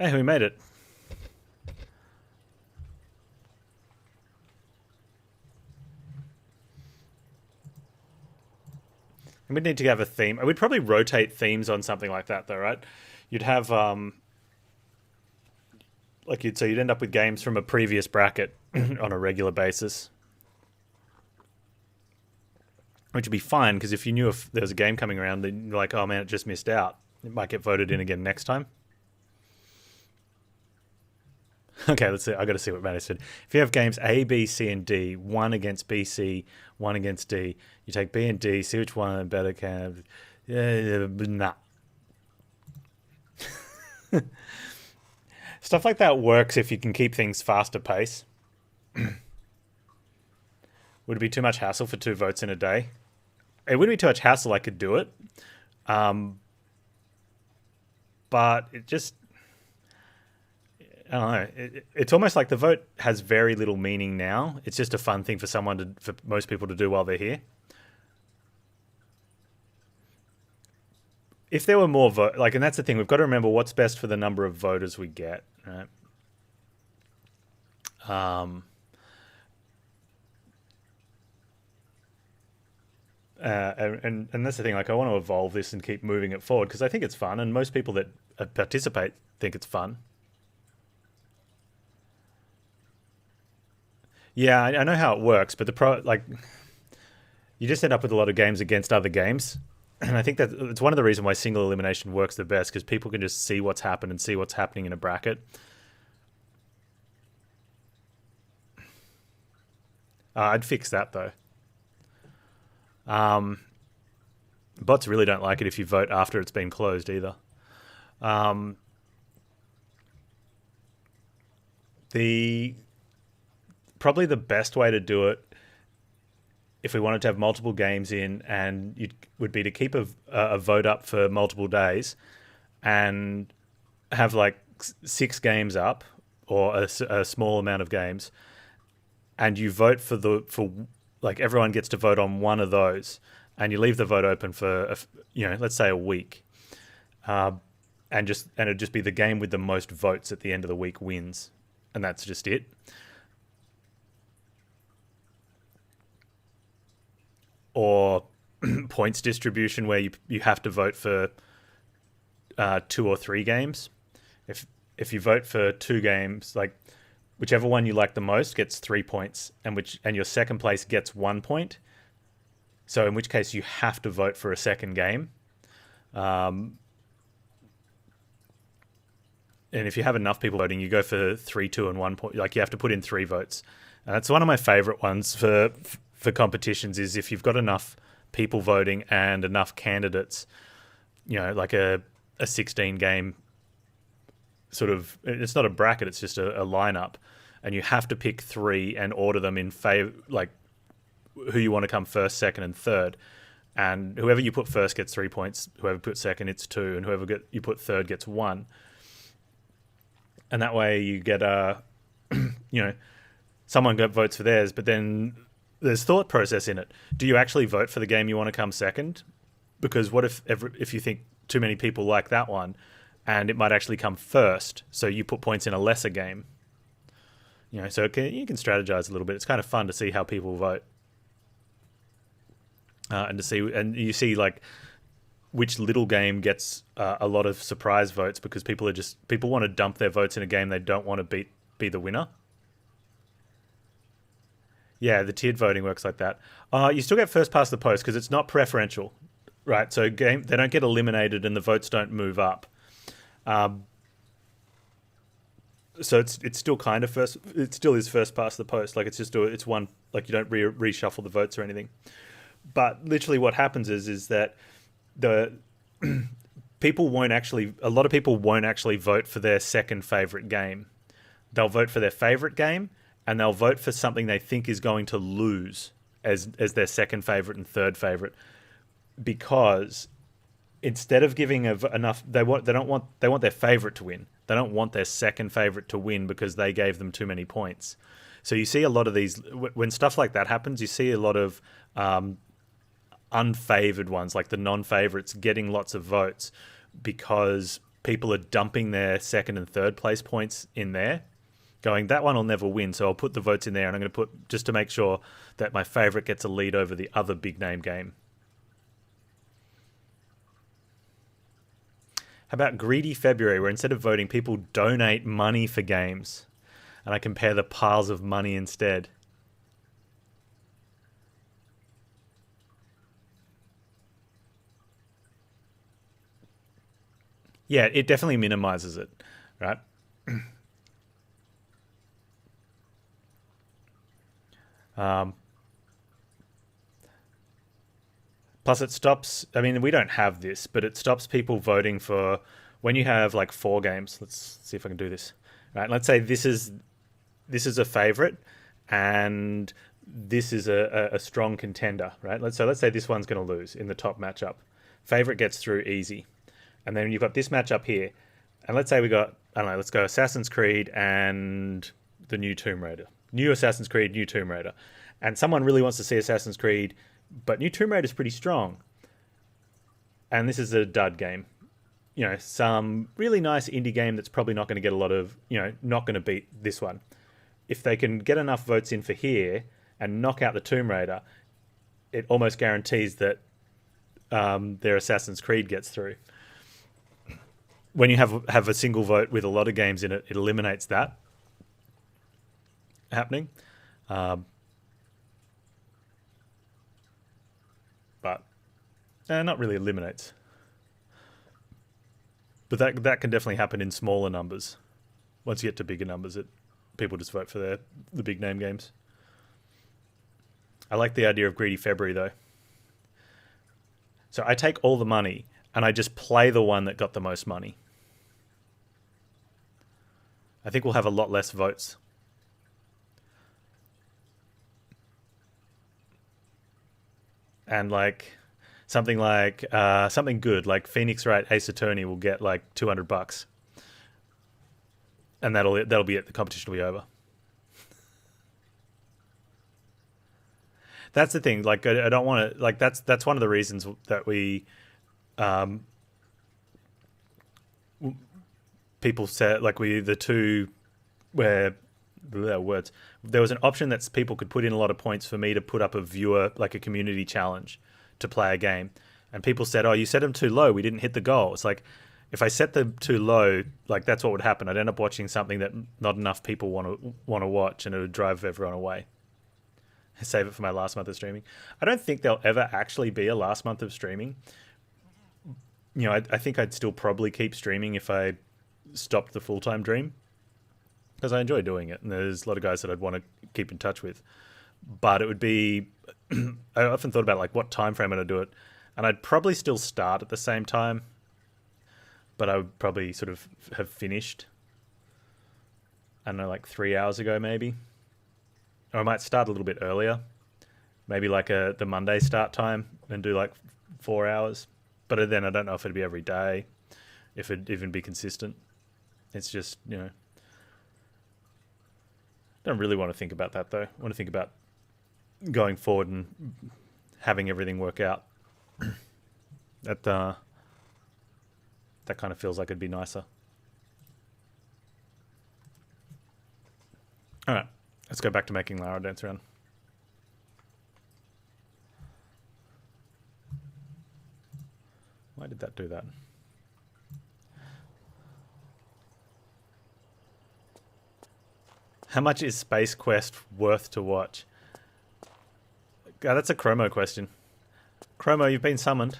Hey, we made it. And we'd need to have a theme. We'd probably rotate themes on something like that, though, right? You'd have you'd end up with games from a previous bracket on a regular basis, which would be fine because if you knew if there was a game coming around, then you're like, oh man, it just missed out. It might get voted in again next time. Okay, let's see. I got to see what Matty said. If you have games A, B, C, and D, one against B, C, one against D, you take B and D, see which one better can. Nah. Stuff like that works if you can keep things faster pace. Would it be too much hassle for 2 votes in a day? It wouldn't be too much hassle. I could do it, but it just I don't know. It's almost like the vote has very little meaning now. It's just a fun thing for most people to do while they're here. If there were more and that's the thing, we've got to remember what's best for the number of voters we get, right? And that's the thing. Like, I want to evolve this and keep moving it forward because I think it's fun, and most people that participate think it's fun. Yeah, I know how it works, but you just end up with a lot of games against other games, and I think that it's one of the reasons why single elimination works the best because people can just see what's happened and see what's happening in a bracket. I'd fix that though. Bots really don't like it if you vote after it's been closed either. The Probably the best way to do it if we wanted to have multiple games in and it would be to keep a vote up for multiple days and have like 6 games up or a small amount of games and you vote for like everyone gets to vote on one of those and you leave the vote open for let's say a week, and it'd just be the game with the most votes at the end of the week wins, and that's just it. Or points distribution where you have to vote for 2 or 3 games. If you vote for 2 games, like whichever one you like the most gets 3 points, and your second place gets 1 point. So in which case you have to vote for a second game. And if you have enough people voting, you go for 3, 2, and 1 point. Like you have to put in 3 votes. And that's one of my favorite ones for competitions is if you've got enough people voting and enough candidates, like a 16 game sort of, it's not a bracket, it's just a lineup, and you have to pick 3 and order them in favor, like who you want to come first, second, and third. And whoever you put first gets 3 points. Whoever put second, it's 2, and whoever you put third gets 1. And that way you get someone votes for theirs, but then there's thought process in it. Do you actually vote for the game you want to come second? Because what if you think too many people like that one, and it might actually come first, so you put points in a lesser game. So you can strategize a little bit. It's kind of fun to see how people vote, and you see like which little game gets a lot of surprise votes because people want to dump their votes in a game they don't want to be the winner. Yeah, the tiered voting works like that. You still get first past the post because it's not preferential, right? So they don't get eliminated and the votes don't move up. So it's still kind of first. It still is first past the post. Like it's one. Like you don't reshuffle the votes or anything. But literally, what happens is that the people won't actually. A lot of people won't actually vote for their second favorite game. They'll vote for their favorite game, and they'll vote for something they think is going to lose as their second favorite and third favorite, because instead of giving enough, they want their favorite to win. They don't want their second favorite to win because they gave them too many points. So you see a lot of these when stuff like that happens. You see a lot of unfavored ones, like the non-favorites, getting lots of votes because people are dumping their second and third place points in there, going, that one will never win, so I'll put the votes in there, and I'm going to put, just to make sure that my favourite gets a lead over the other big name game. How about Greedy February, where instead of voting, people donate money for games, and I compare the piles of money instead. Yeah, it definitely minimizes it, right? Plus, it stops. I mean, we don't have this, but it stops people voting for when you have like 4 games. Let's see if I can do this. Right. Let's say this is a favorite, and this is a strong contender. Right. Let's say this one's going to lose in the top matchup. Favorite gets through easy, and then you've got this matchup here, and let's say we got, I don't know. Let's go Assassin's Creed and the new Tomb Raider. New Assassin's Creed, new Tomb Raider, and someone really wants to see Assassin's Creed. But New Tomb Raider is pretty strong. And this is a dud game. You know, some really nice indie game that's probably not going to get a lot of, you know, not going to beat this one. If they can get enough votes in for here and knock out the Tomb Raider, it almost guarantees that their Assassin's Creed gets through. When you have a single vote with a lot of games in it, it eliminates that happening. But not really eliminates. But that can definitely happen in smaller numbers. Once you get to bigger numbers, people just vote for the big name games. I like the idea of Greedy February though. So I take all the money and I just play the one that got the most money. I think we'll have a lot less votes. And like something good like Phoenix Wright Ace Attorney will get like $200, and that'll be it. The competition will be over. That's the thing. Like I don't want to, like that's one of the reasons that we people said, like the two where words, there was an option that people could put in a lot of points for me to put up a viewer, like a community challenge to play a game. And people said, oh, you set them too low, we didn't hit the goal. It's like, if I set them too low, like that's what would happen. I'd end up watching something that not enough people want to watch, and it would drive everyone away. Save it for my last month of streaming. I don't think there'll ever actually be a last month of streaming. You know, I think I'd still probably keep streaming if I stopped the full-time dream, because I enjoy doing it, and there's a lot of guys that I'd want to keep in touch with. But it would be, I often thought about like what time frame would I do it, and I'd probably still start at the same time, but I would probably sort of have finished, I don't know, like 3 hours ago maybe. Or I might start a little bit earlier, maybe like the Monday start time, and do like 4 hours. But then I don't know if it'd be every day, if it'd even be consistent. It's just, you know, don't really want to think about that though. I want to think about going forward and having everything work out. That kind of feels like it'd be nicer. All right, let's go back to making Lara dance around. Why did that do that? How much is Space Quest worth to watch? God, that's a Chromo question. Chromo, you've been summoned.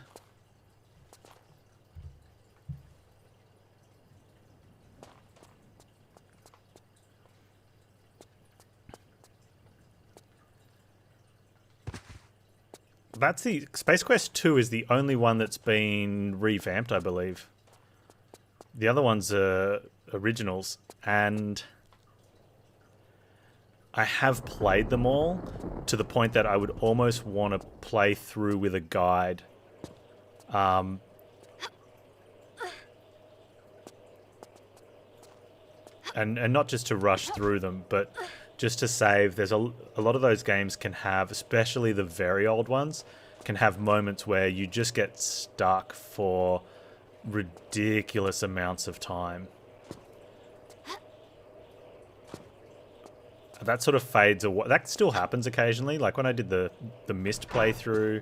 That's the Space Quest 2 is the only one that's been revamped, I believe. The other ones are originals, and I have played them all to the point that I would almost want to play through with a guide. And not just to rush through them, but just to save. There's a lot of those games can have, especially the very old ones, can have moments where you just get stuck for ridiculous amounts of time. That sort of fades away. That still happens occasionally. Like when I did the Mist playthrough,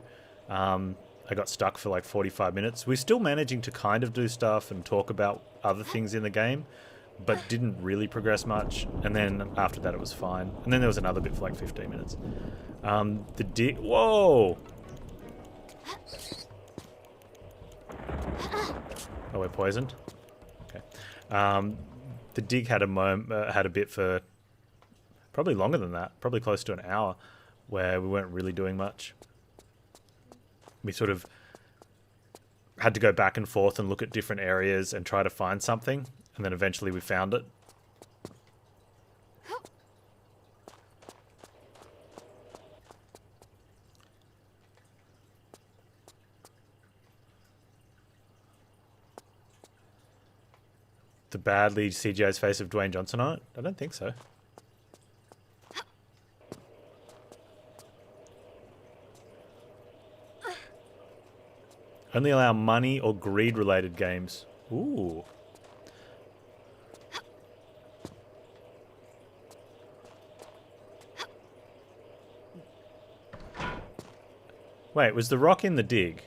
I got stuck for like 45 minutes. We're still managing to kind of do stuff and talk about other things in the game, but didn't really progress much. And then after that, it was fine. And then there was another bit for like 15 minutes. Whoa! Oh, we're poisoned? Okay. The dig had a bit for probably longer than that, probably close to an hour, where we weren't really doing much. We sort of had to go back and forth and look at different areas and try to find something, and then eventually we found it. The badly CGI's face of Dwayne Johnson on it? I don't think so. Only allow money or greed related games. Ooh. Wait, was the rock in the dig?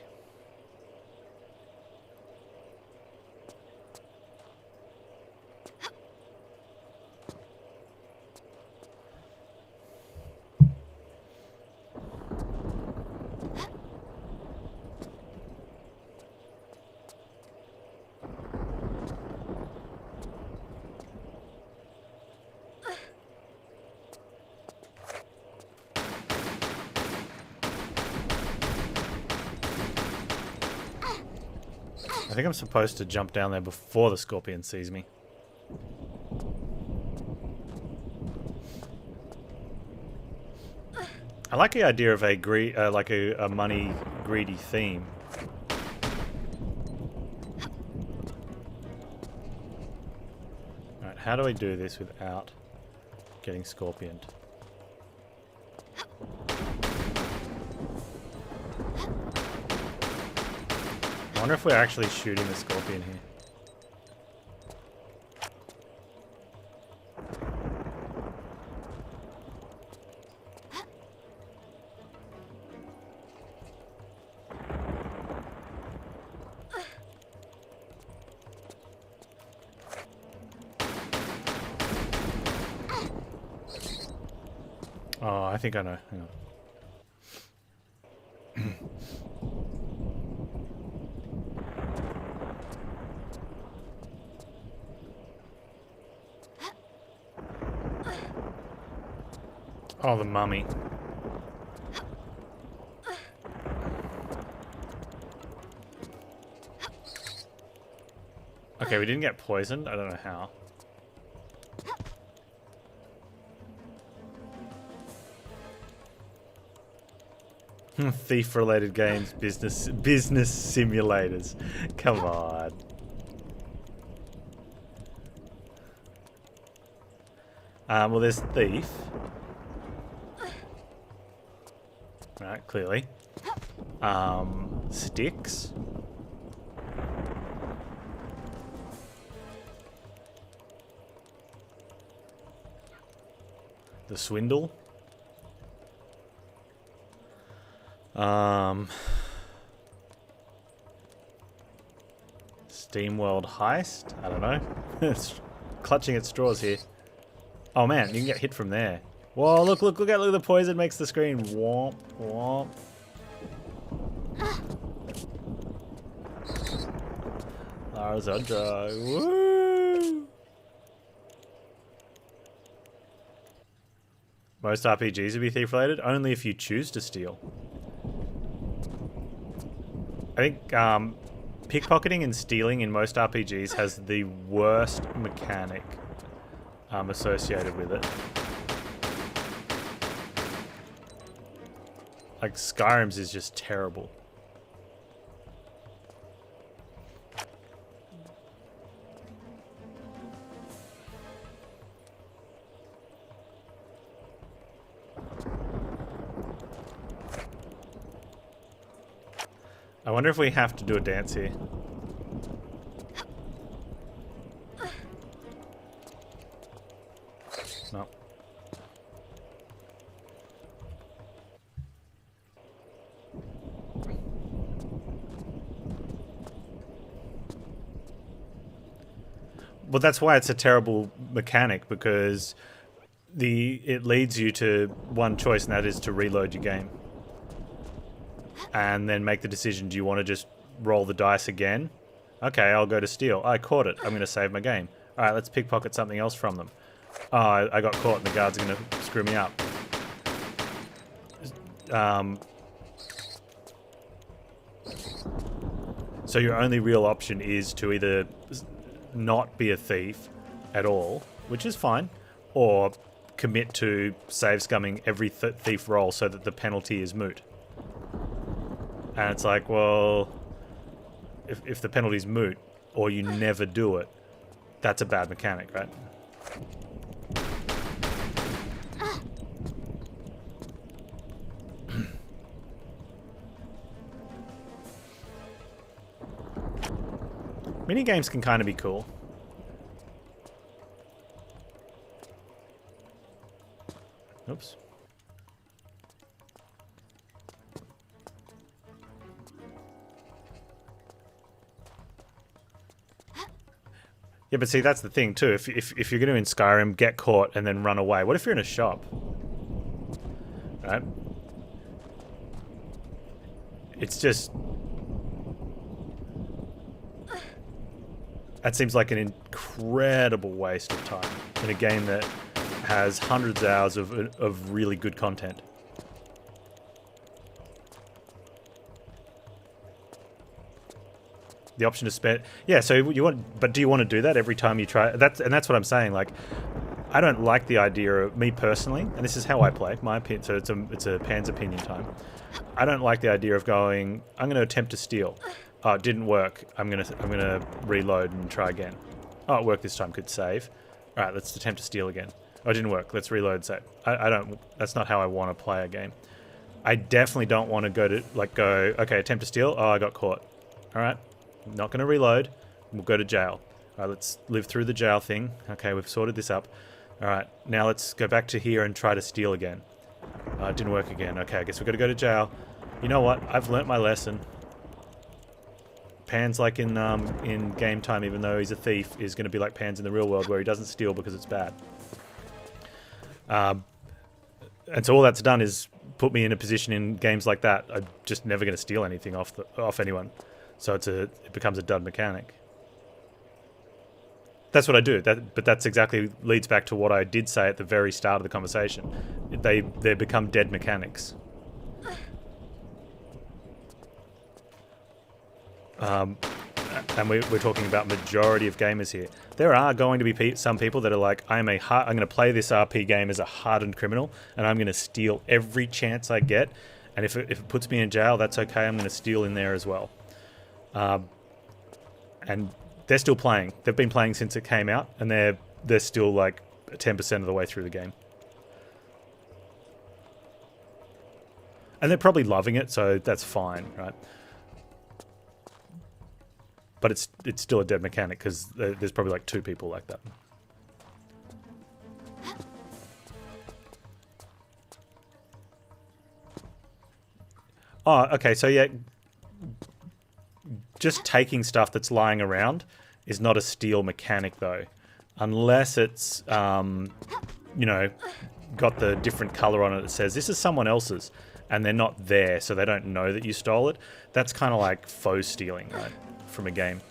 I think I'm supposed to jump down there before the scorpion sees me. I like the idea of a money greedy theme. Alright, how do I do this without getting scorpioned? I wonder if we're actually shooting the scorpion here. Oh, I think I know. Hang on. Oh, the mummy. Okay, we didn't get poisoned. I don't know how. Thief-related games, business simulators. Come on. Well, there's thief. Right, clearly. Sticks. The swindle. Steamworld heist? I don't know. It's clutching at straws here. Oh man, you can get hit from there. Whoa, look at the poison makes the screen womp womp. Lara's on dry. Woo! Most RPGs would be thief related, only if you choose to steal. I think pickpocketing and stealing in most RPGs has the worst mechanic associated with it. Like Skyrim's is just terrible. I wonder if we have to do a dance here. Well, that's why it's a terrible mechanic, because it leads you to one choice, and that is to reload your game. And then make the decision, do you want to just roll the dice again? Okay, I'll go to steal. I caught it. I'm going to save my game. Alright, let's pickpocket something else from them. Oh, I got caught and the guards are going to screw me up. So your only real option is to either not be a thief at all, which is fine, or commit to save scumming every thief roll so that the penalty is moot. And it's like, well, if the penalty's moot, or you never do it, that's a bad mechanic, right? Minigames can kind of be cool. Oops. Yeah, but see, that's the thing too. If you're going to in Skyrim get caught and then run away, what if you're in a shop? Right? It's just... That seems like an incredible waste of time in a game that has hundreds of hours of really good content. The option to spend... Yeah, so you want... But do you want to do that every time you try... That's what I'm saying. Like, I don't like the idea of... Me personally, and this is how I play, my opinion, so it's a Panz opinion time. I don't like the idea of going, I'm going to attempt to steal. Oh, it didn't work. I'm gonna reload and try again. Oh, it worked this time. Could save. All right, let's attempt to steal again. Oh, it didn't work. Let's reload and save. I don't... That's not how I want to play a game. I definitely don't want to go, okay, attempt to steal. Oh, I got caught. All right. Not going to reload. We'll go to jail. All right, let's live through the jail thing. Okay, we've sorted this up. All right, now let's go back to here and try to steal again. It didn't work again. Okay, I guess we've got to go to jail. You know what? I've learnt my lesson. Panz, like in game time, even though he's a thief, is going to be like Panz in the real world, where he doesn't steal because it's bad. And so all that's done is put me in a position in games like that. I'm just never going to steal anything off anyone. So it becomes a dud mechanic. That's what I do. But that's exactly leads back to what I did say at the very start of the conversation. They become dead mechanics. And we're talking about majority of gamers here. There are going to be some people that are like, I'm going to play this RP game as a hardened criminal, and I'm going to steal every chance I get. And if it puts me in jail, that's okay. I'm going to steal in there as well. And they're still playing. They've been playing since it came out, and they're still like 10% of the way through the game. And they're probably loving it, so that's fine, right? But it's still a dead mechanic, because there's probably like 2 people like that. Oh, okay, so yeah, just taking stuff that's lying around is not a steal mechanic, though. Unless it's, you know, got the different color on it that says, this is someone else's, and they're not there, so they don't know that you stole it. That's kind of like faux stealing, right? From a game.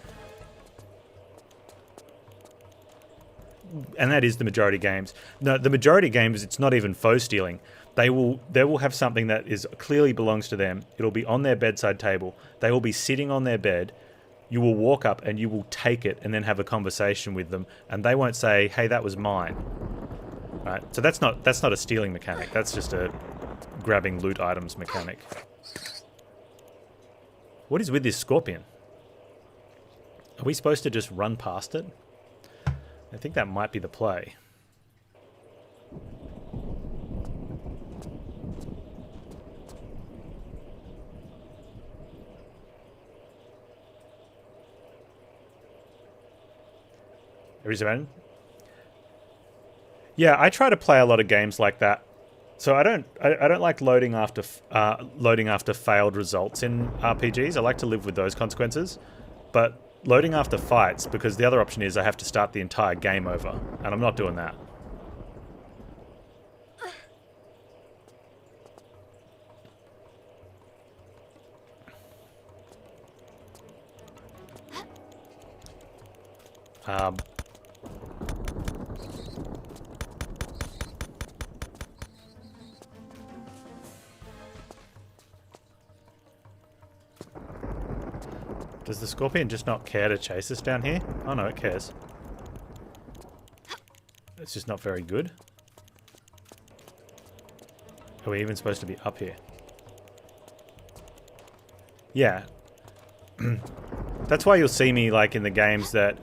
And that is the majority of games. No, the majority of games, it's not even faux stealing. They will have something that clearly belongs to them. It'll be on their bedside table. They will be sitting on their bed. You will walk up and you will take it and then have a conversation with them, and they won't say, "Hey, that was mine." Right? So that's not a stealing mechanic. That's just a grabbing loot items mechanic. What is with this scorpion? Are we supposed to just run past it? I think that might be the play. Everybody's Yeah, I try to play a lot of games like that. So I don't like loading after failed results in RPGs. I like to live with those consequences. But loading after fights, because the other option is I have to start the entire game over, and I'm not doing that. Does the scorpion just not care to chase us down here? Oh no, it cares. It's just not very good. Are we even supposed to be up here? Yeah. That's why you'll see me, like, in the games that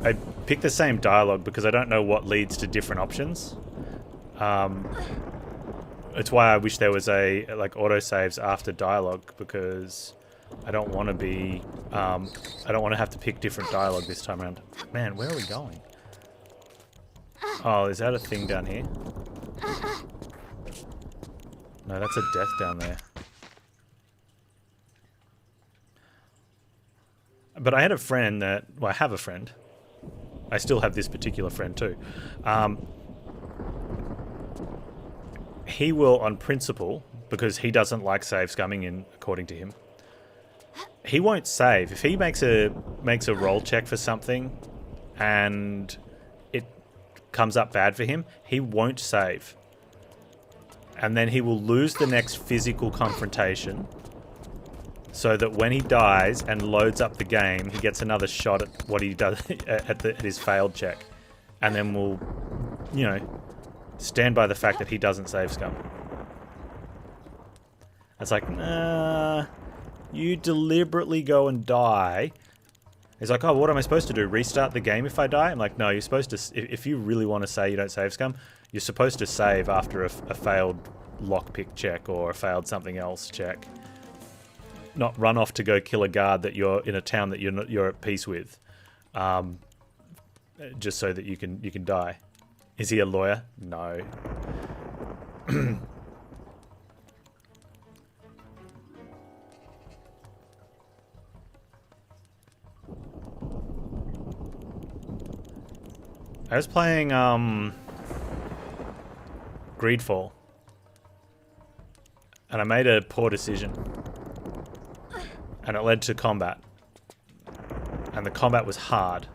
I pick the same dialogue because I don't know what leads to different options. It's why I wish there was a, like, autosaves after dialogue, because I don't want to be, I don't want to have to pick different dialogue this time around. Man, where are we going? Oh, is that a thing down here? No, that's a death down there. But I had a friend that, well, I have a friend. I still have this particular friend too. He will, on principle, because he doesn't like save scumming in, according to him, he won't save. If he makes a roll check for something and it comes up bad for him, he won't save. And then he will lose the next physical confrontation, so that when he dies and loads up the game, he gets another shot at what he does at his failed check. And then we'll, you know, stand by the fact that he doesn't save scum. It's like, nah, you deliberately go and die. He's like, oh, what am I supposed to do? Restart the game if I die? I'm like, no, you're supposed to, if you really want to say you don't save scum, you're supposed to save after a failed lockpick check or a failed something else check. Not run off to go kill a guard that you're in a town that you're at peace with, just so that you can die. Is he a lawyer? No. I was playing Greedfall, and I made a poor decision. And it led to combat. And the combat was hard.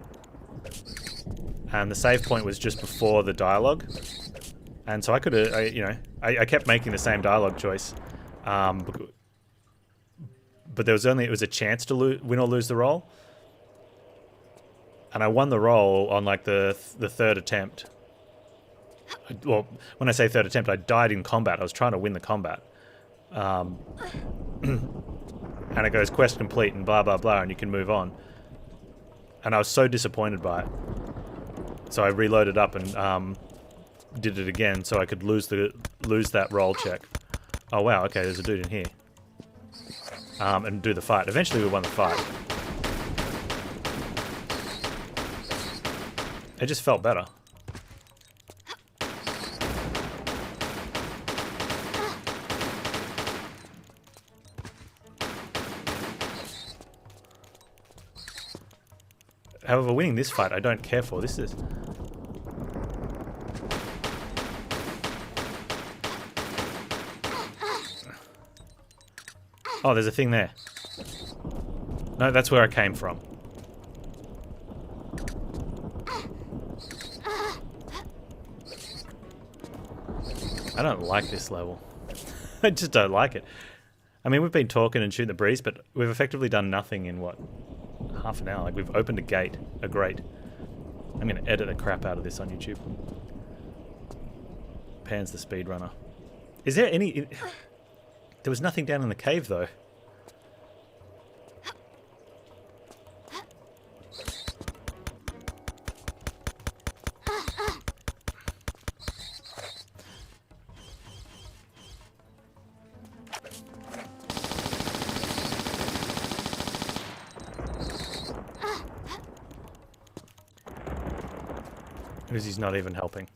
And the save point was just before the dialogue. And so I could have, I kept making the same dialogue choice. But it was a chance to win or lose the roll. And I won the roll on like the third attempt. Well, when I say third attempt, I died in combat. I was trying to win the combat. And it goes quest complete and blah blah blah, and you can move on. And I was so disappointed by it, so I reloaded up and did it again so I could lose that roll check. Oh wow, okay, there's a dude in here. And do the fight. Eventually we won the fight. It just felt better. However, winning this fight I don't care for. This is... Oh, there's a thing there. No, that's where I came from. I don't like this level. I just don't like it. I mean, we've been talking and shooting the breeze, but we've effectively done nothing in, what, half an hour? Like, we've opened a grate. I'm going to edit the crap out of this on YouTube. Panz the speedrunner. Is there any... There was nothing down in the cave, though. Because he's not even helping.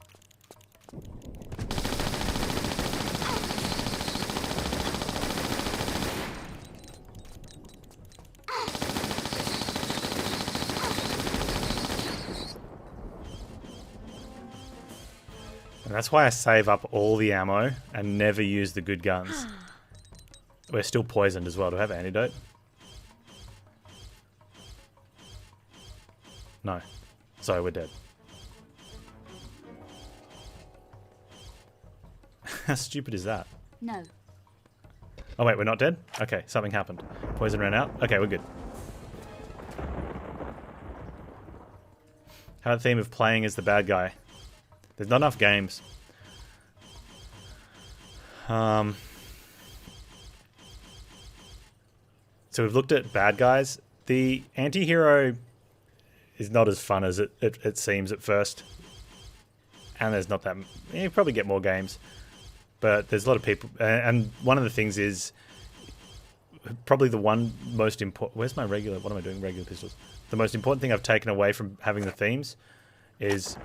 That's why I save up all the ammo and never use the good guns. We're still poisoned as well. Do I have antidote? No. Sorry, we're dead. How stupid is that? No. Oh wait, we're not dead? Okay, something happened. Poison ran out? Okay, we're good. How about the theme of playing as the bad guy? There's not enough games. So we've looked at bad guys. The anti-hero is not as fun as it seems at first. And there's not that... You probably get more games. But there's a lot of people... And one of the things is... Probably the one most important... Where's my regular... What am I doing? Regular pistols. The most important thing I've taken away from having the themes is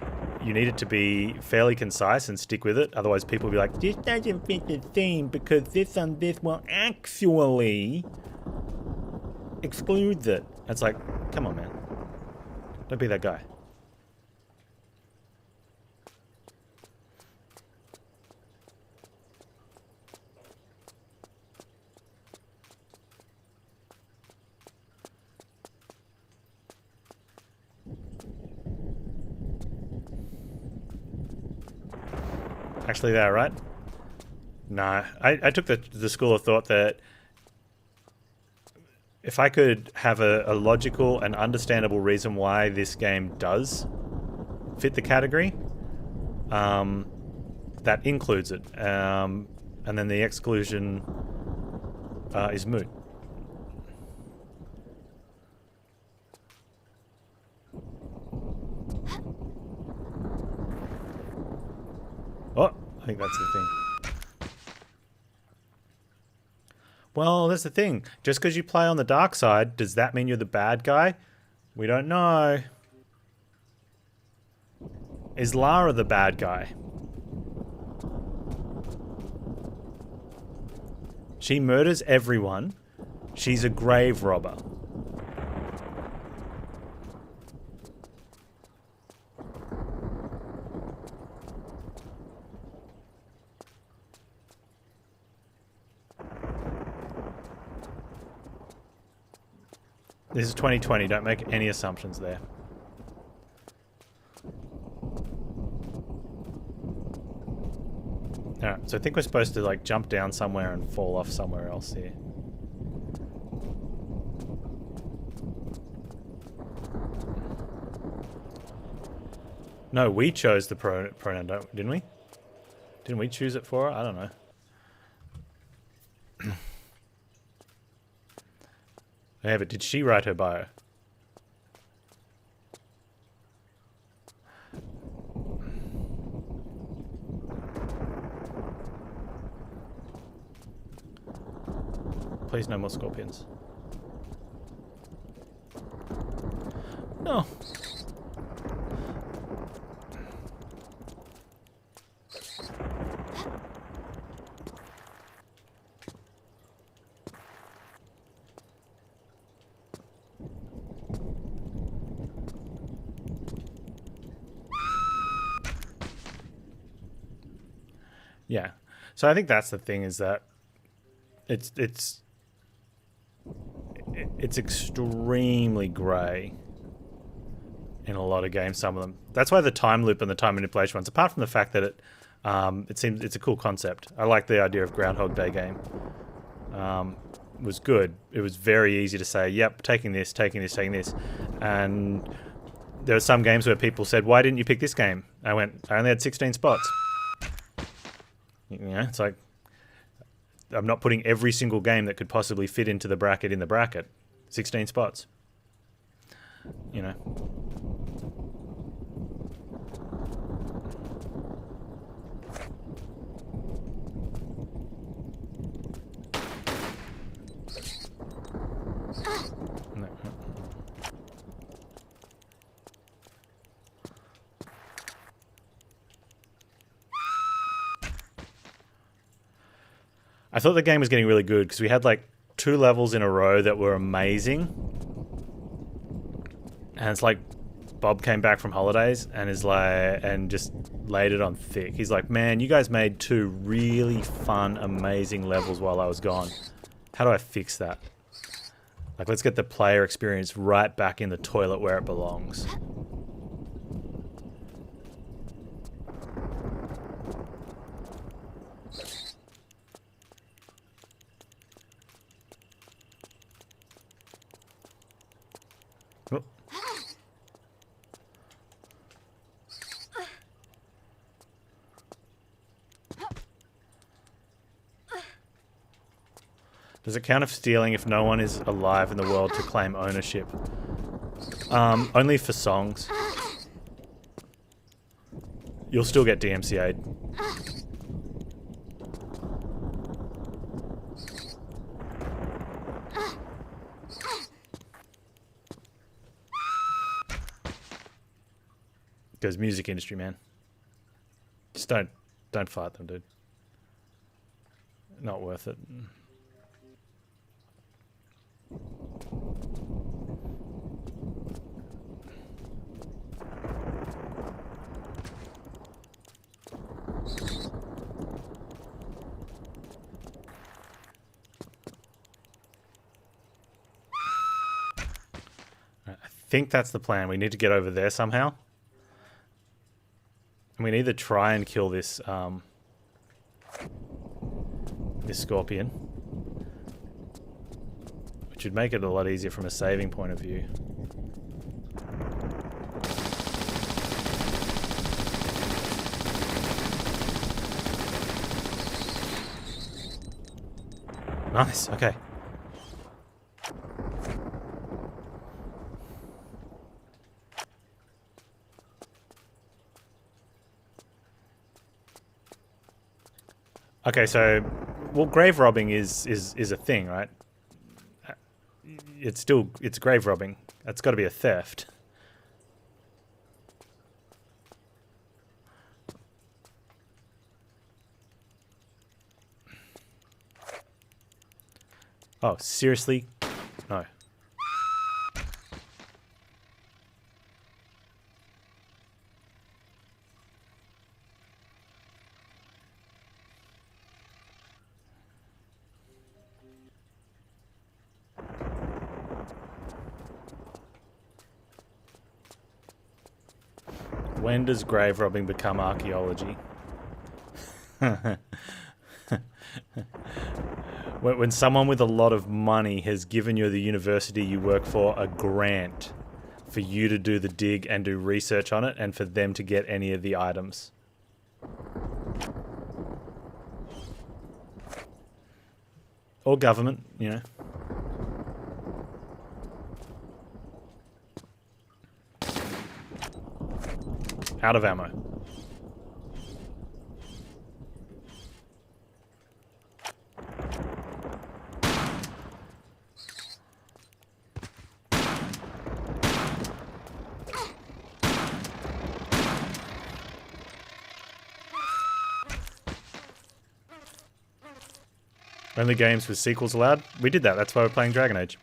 you need it to be fairly concise and stick with it. Otherwise people will be like, this doesn't fit the theme because this and this will actually exclude it. It's like, come on, man. Don't be that guy. Actually there, right? No. I took the school of thought that if I could have a logical and understandable reason why this game does fit the category, that includes it. And then the exclusion is moot. Oh, I think that's the thing. Well, that's the thing. Just because you play on the dark side, does that mean you're the bad guy? We don't know. Is Lara the bad guy? She murders everyone. She's a grave robber. This is 2020, don't make any assumptions there. Alright, so I think we're supposed to like jump down somewhere and fall off somewhere else here. No, we chose the pronoun, didn't we? Didn't we choose it for her? I don't know. Yeah, but did she write her bio? Please no more scorpions. No. Yeah. So I think that's the thing, is that it's extremely grey in a lot of games, some of them. That's why the time loop and the time manipulation ones, apart from the fact that it seems it's a cool concept. I like the idea of Groundhog Day game. Was good. It was very easy to say, yep, taking this, taking this, taking this. And there are some games where people said, why didn't you pick this game? I went, I only had 16 spots. You know, it's like, I'm not putting every single game that could possibly fit into the bracket in the bracket. 16 spots. You know. No. I thought the game was getting really good because we had like 2 levels in a row that were amazing. And it's like Bob came back from holidays and is like, and just laid it on thick. He's like, man, you guys made 2 really fun, amazing levels while I was gone. How do I fix that? Like, let's get the player experience right back in the toilet where it belongs. Oh. Does it count as stealing if no one is alive in the world to claim ownership? Only for songs. You'll still get DMCA'd. Because music industry, man. Just don't fight them, dude. Not worth it. I think that's the plan. We need to get over there somehow. And we need to try and kill this this scorpion. Which would make it a lot easier from a saving point of view. Nice, okay. Okay, so, well, grave robbing is a thing, right? It's grave robbing. That's got to be a theft. Oh, seriously? No. When does grave robbing become archaeology? When someone with a lot of money has given you, the university you work for, a grant for you to do the dig and do research on it and for them to get any of the items. Or government, you know. Out of ammo. Only games with sequels allowed? We did that, that's why we're playing Dragon Age.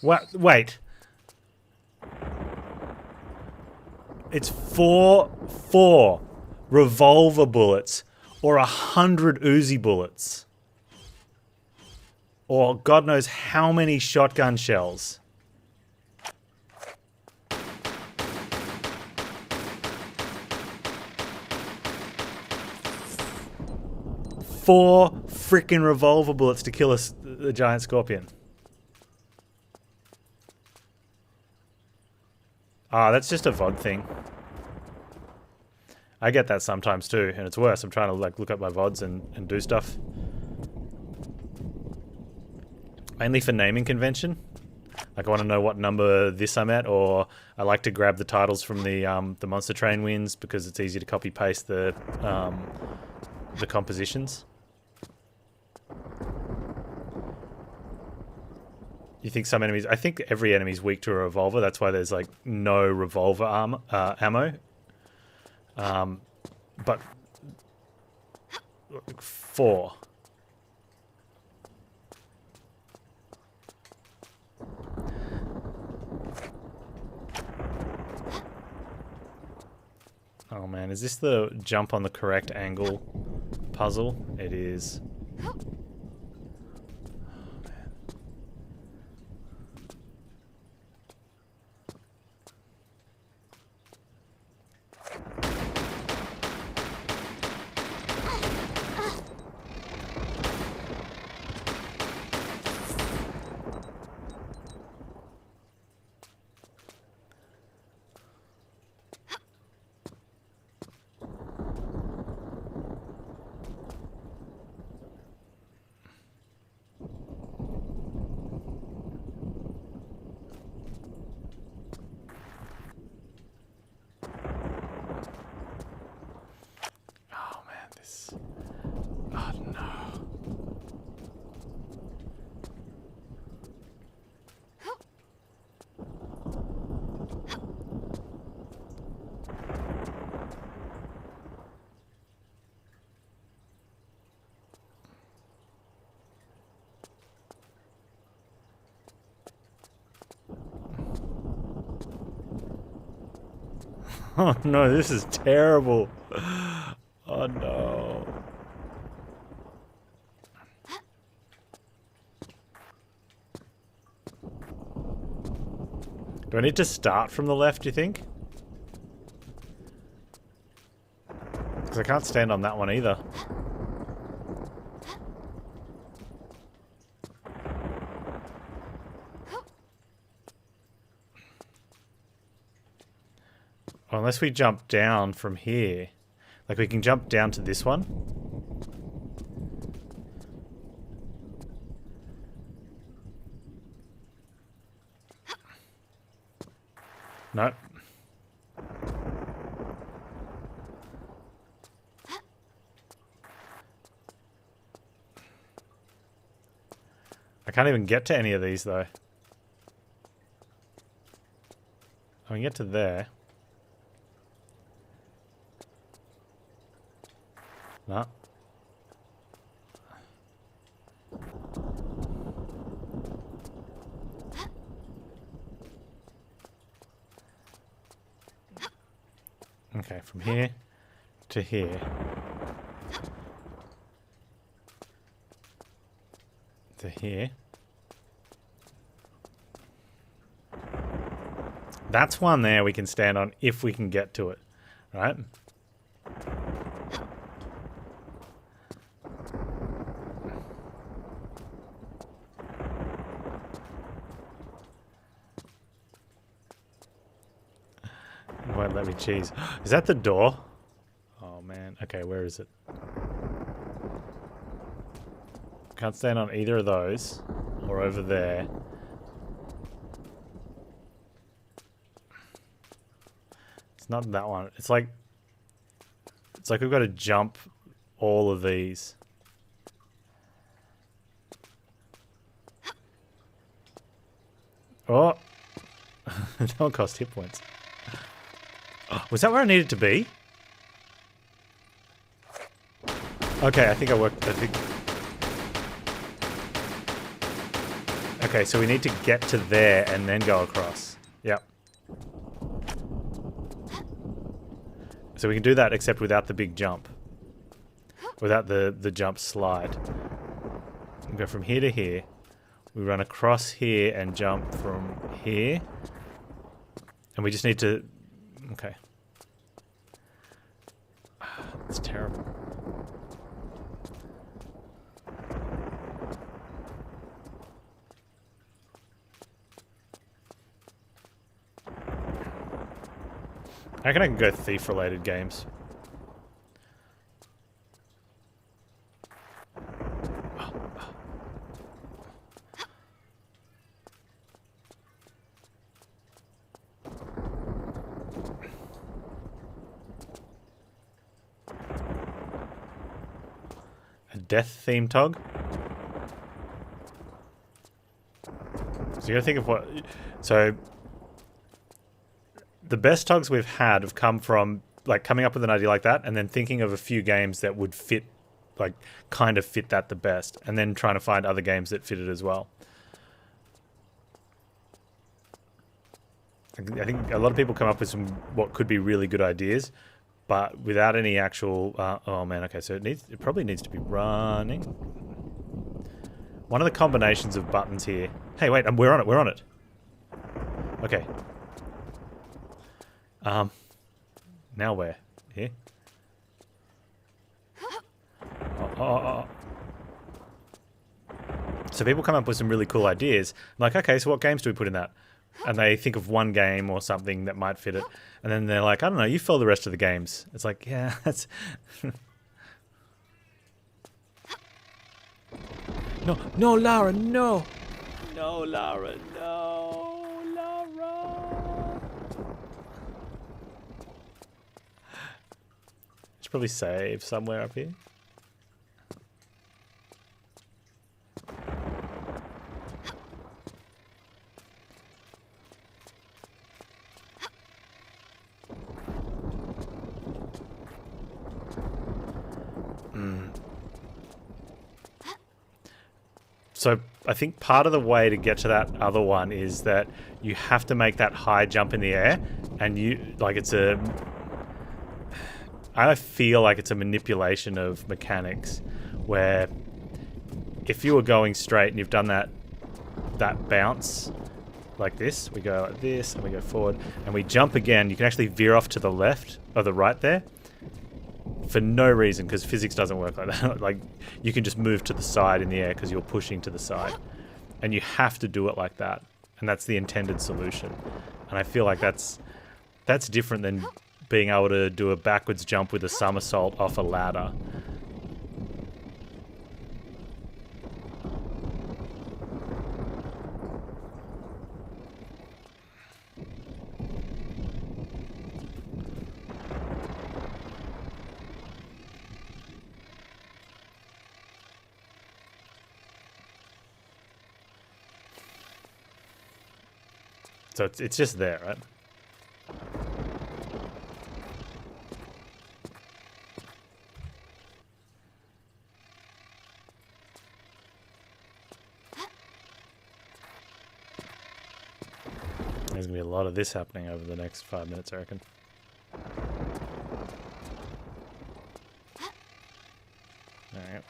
What? Wait. It's four revolver bullets or 100 Uzi bullets. Or God knows how many shotgun shells. Four freaking revolver bullets to kill the giant scorpion. Ah, that's just a VOD thing. I get that sometimes too, and it's worse. I'm trying to like look up my VODs and do stuff. Mainly for naming convention. Like I want to know what number this I'm at, or I like to grab the titles from the Monster Train wins because it's easy to copy paste the compositions. You think some enemies... I think every enemy's weak to a revolver. That's why there's, like, no revolver ammo. But... 4. Oh man, is this the jump on the correct angle puzzle? It is. Oh no, this is terrible. Oh no. Do I need to start from the left, do you think? Because I can't stand on that one either. Well, unless we jump down from here. Like we can jump down to this one. No. I can't even get to any of these though. I can get to there. No. Okay, from here to here. To here. That's one there we can stand on if we can get to it, right? Won't let me cheese. Is that the door? Oh man. Okay, where is it? Can't stand on either of those. Or over there. It's not that one. It's like we've got to jump all of these. Oh! That one cost hit points. Was that where I needed to be? Okay, I think I worked. Okay, so we need to get to there and then go across. Yep. So we can do that except without the big jump. Without the jump slide. We go from here to here. We run across here and jump from here. And we just need to... Okay. It's terrible. I reckon I can go thief-related games. A death theme tog? So you gotta think of what... So the best tugs we've had have come from like coming up with an idea like that and then thinking of a few games that would fit, like kind of fit that the best, and then trying to find other games that fit it as well. I think a lot of people come up with some what could be really good ideas, but without any actual... oh man, okay, so it probably needs to be running. One of the combinations of buttons here... Hey, wait, we're on it. Okay. Now where? Here? Oh. So people come up with some really cool ideas. Like, okay, so what games do we put in that? And they think of one game or something that might fit it. And then they're like, I don't know, you fill the rest of the games. It's like, yeah, that's... No, Lara, no! No, Lara, no! Lara! Should probably save somewhere up here. So I think part of the way to get to that other one is that you have to make that high jump in the air, and I feel like it's a manipulation of mechanics where if you were going straight and you've done that bounce like this, we go like this and we go forward and we jump again, you can actually veer off to the left or the right there for no reason, because physics doesn't work like that. Like, you can just move to the side in the air because you're pushing to the side, and you have to do it like that, and that's the intended solution. And I feel like that's different than being able to do a backwards jump with a somersault off a ladder. So it's just there, right? There's going to be a lot of this happening over the next 5 minutes, I reckon. Alright.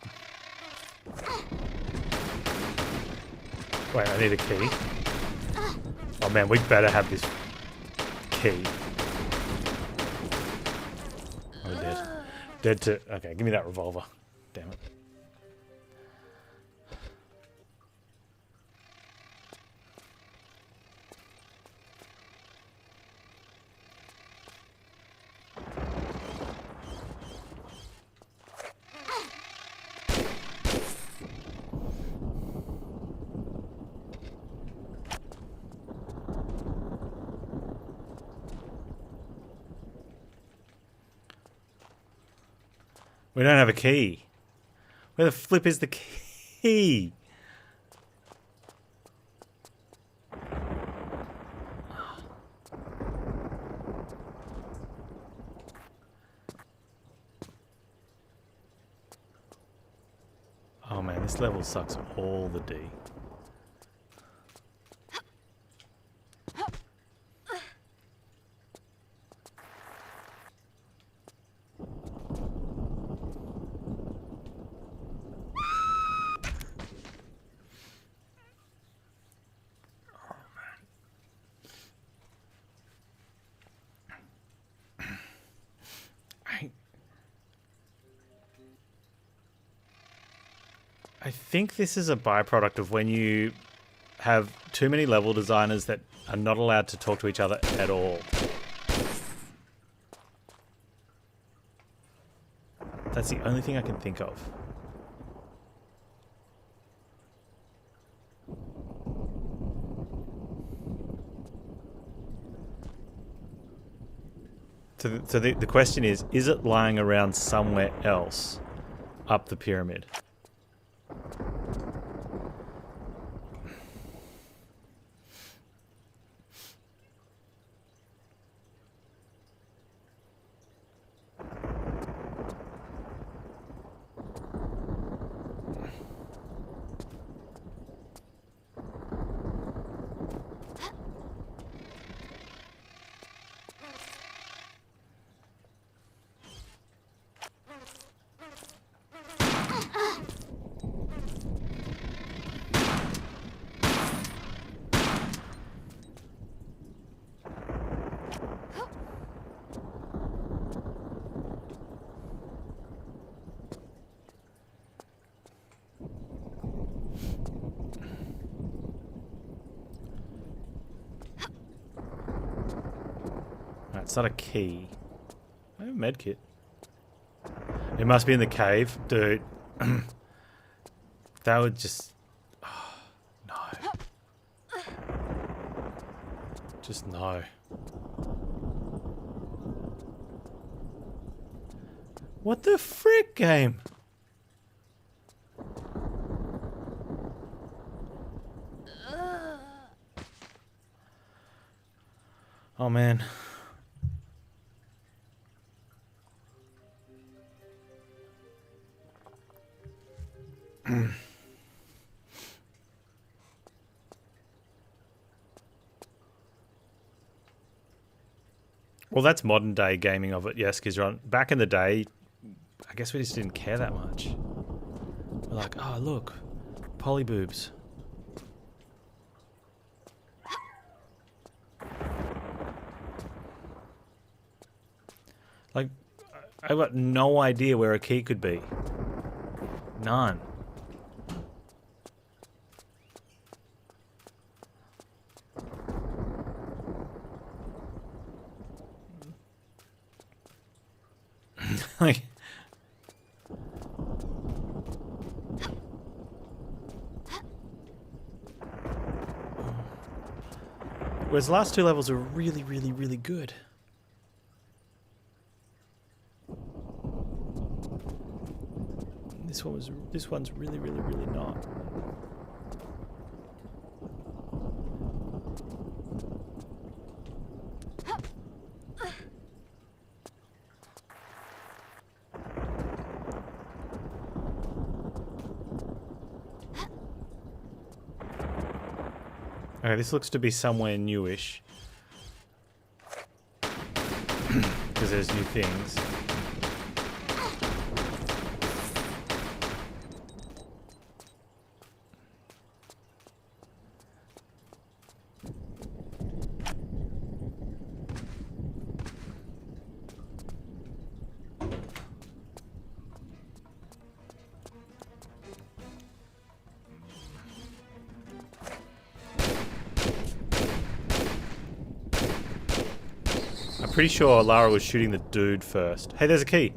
Wait, I need a key. Oh man, we better have this key. Oh, we're dead. Dead to... Okay, give me that revolver. Damn it. We don't have a key. Where the flip is the key? Oh man, this level sucks all the D. I think this is a byproduct of when you have too many level designers that are not allowed to talk to each other at all. That's the only thing I can think of. So the question is it lying around somewhere else up the pyramid? it's not a key. I have a medkit. It must be in the cave. Dude. That would just... Oh, no. Just no. What the frick, game? Oh, man. Well, that's modern day gaming of it, yes, because back in the day, I guess we just didn't care that much. We're like, oh, look, polyboobs. Like, I've got no idea where a key could be. None. Like, whereas the last two levels are really, really, really good. This one's really, really, really not. Okay, this looks to be somewhere newish. Because there's new things. Pretty sure Lara was shooting the dude first. Hey, there's a key.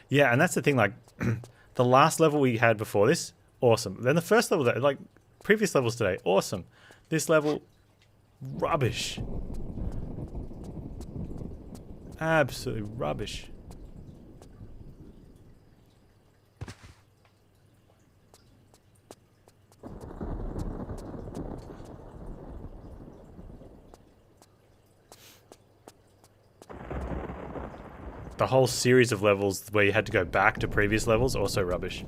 Yeah, and that's the thing, like, the last level we had before this, awesome. Then the first level, like, previous levels today, awesome. This level, rubbish. Absolutely rubbish. The whole series of levels where you had to go back to previous levels, also rubbish.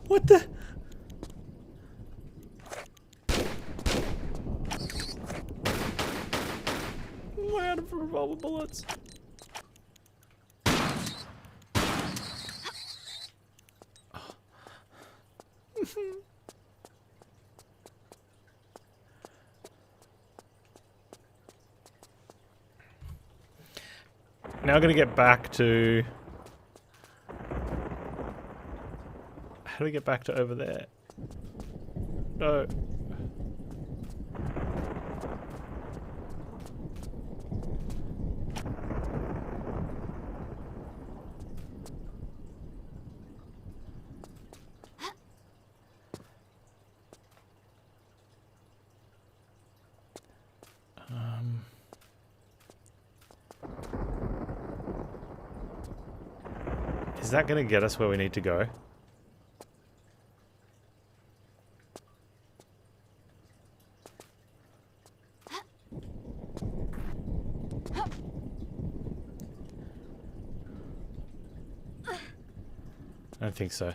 What the? Am I out of revolver bullets? Now I'm going to get back to... How do we get back to over there? No. Is that going to get us where we need to go? I don't think so.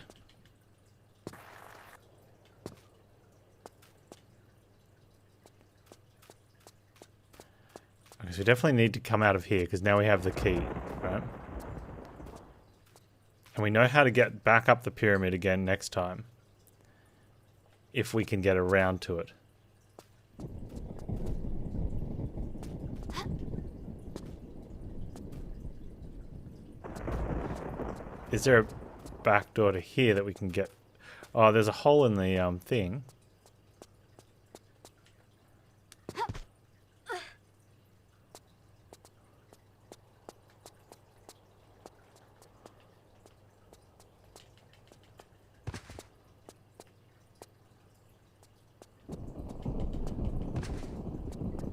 Okay, so we definitely need to come out of here because now we have the key, right? And we know how to get back up the pyramid again next time. If we can get around to it. Is there a back door to here that we can get? Oh, there's a hole in the thing.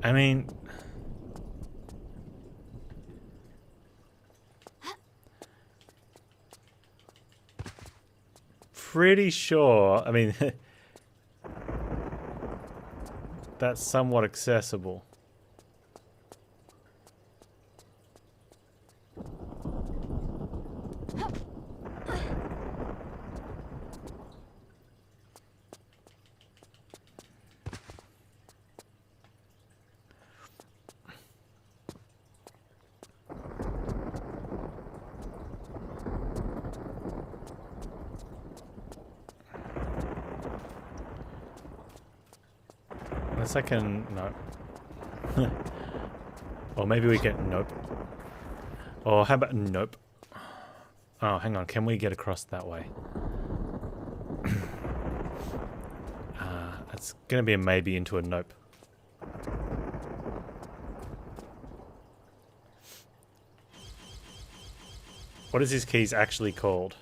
I mean, pretty sure. I mean, that's somewhat accessible. Unless I can... No. Or maybe we can... Nope. Or how about... Nope. Oh, hang on. Can we get across that way? It's going to be a maybe into a nope. What is his keys actually called?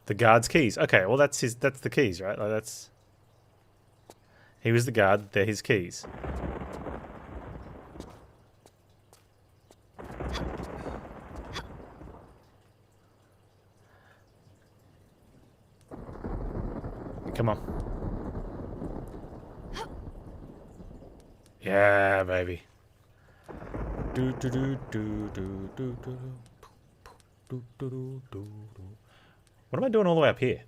The guard's keys. Okay, well that's the keys, right? Like that's... He was the guard, they're his keys. Come on. Yeah, baby. Do do do do do do do do do do do. What am I doing all the way up here?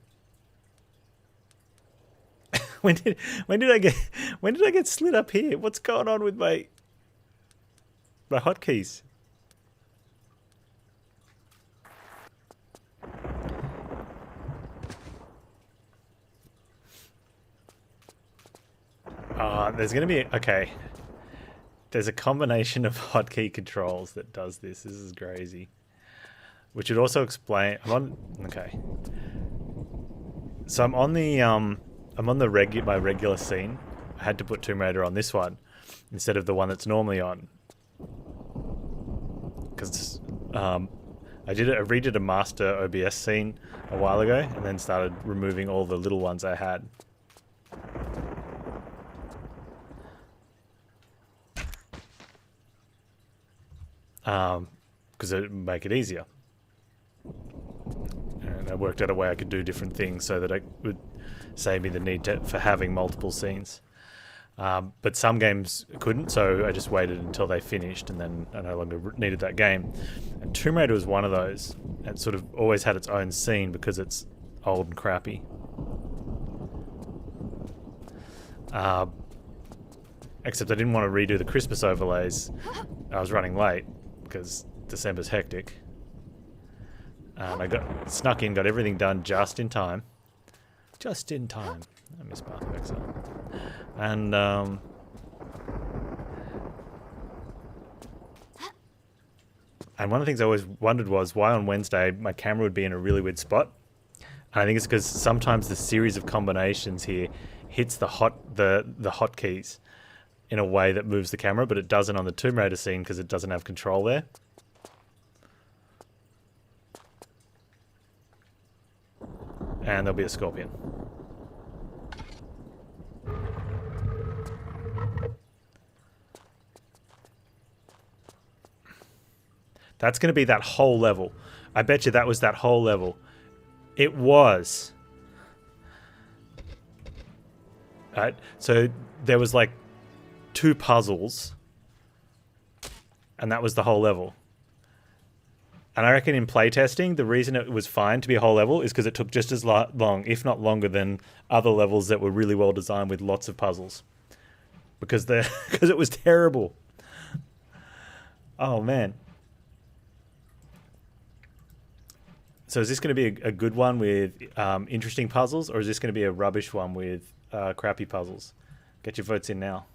when did I get slid up here? What's going on with my hotkeys? There's gonna be okay. There's a combination of hotkey controls that does this. This is crazy. Which would also explain. Okay. So I'm on the my regular scene. I had to put Tomb Raider on this one instead of the one that's normally on. Because I redid a master OBS scene a while ago and then started removing all the little ones I had. Because it would make it easier. And I worked out a way I could do different things so that it would save me the need for having multiple scenes. But some games couldn't, so I just waited until they finished and then I no longer needed that game. And Tomb Raider was one of those. It sort of always had its own scene because it's old and crappy. Except I didn't want to redo the Christmas overlays. I was running late because December's hectic. I got snuck in, got everything done just in time. Just in time. I miss Path of Exile. And one of the things I always wondered was why on Wednesday my camera would be in a really weird spot. And I think it's because sometimes the series of combinations here hits the hotkeys in a way that moves the camera, but it doesn't on the Tomb Raider scene because it doesn't have control there. And there'll be a scorpion. That's going to be that whole level. I bet you that was that whole level. It was. Right? So there was like 2 puzzles. And that was the whole level. And I reckon in playtesting, the reason it was fine to be a whole level is because it took just as long, if not longer, than other levels that were really well designed with lots of puzzles. Because it was terrible. Oh, man. So is this going to be a good one with interesting puzzles, or is this going to be a rubbish one with crappy puzzles? Get your votes in now.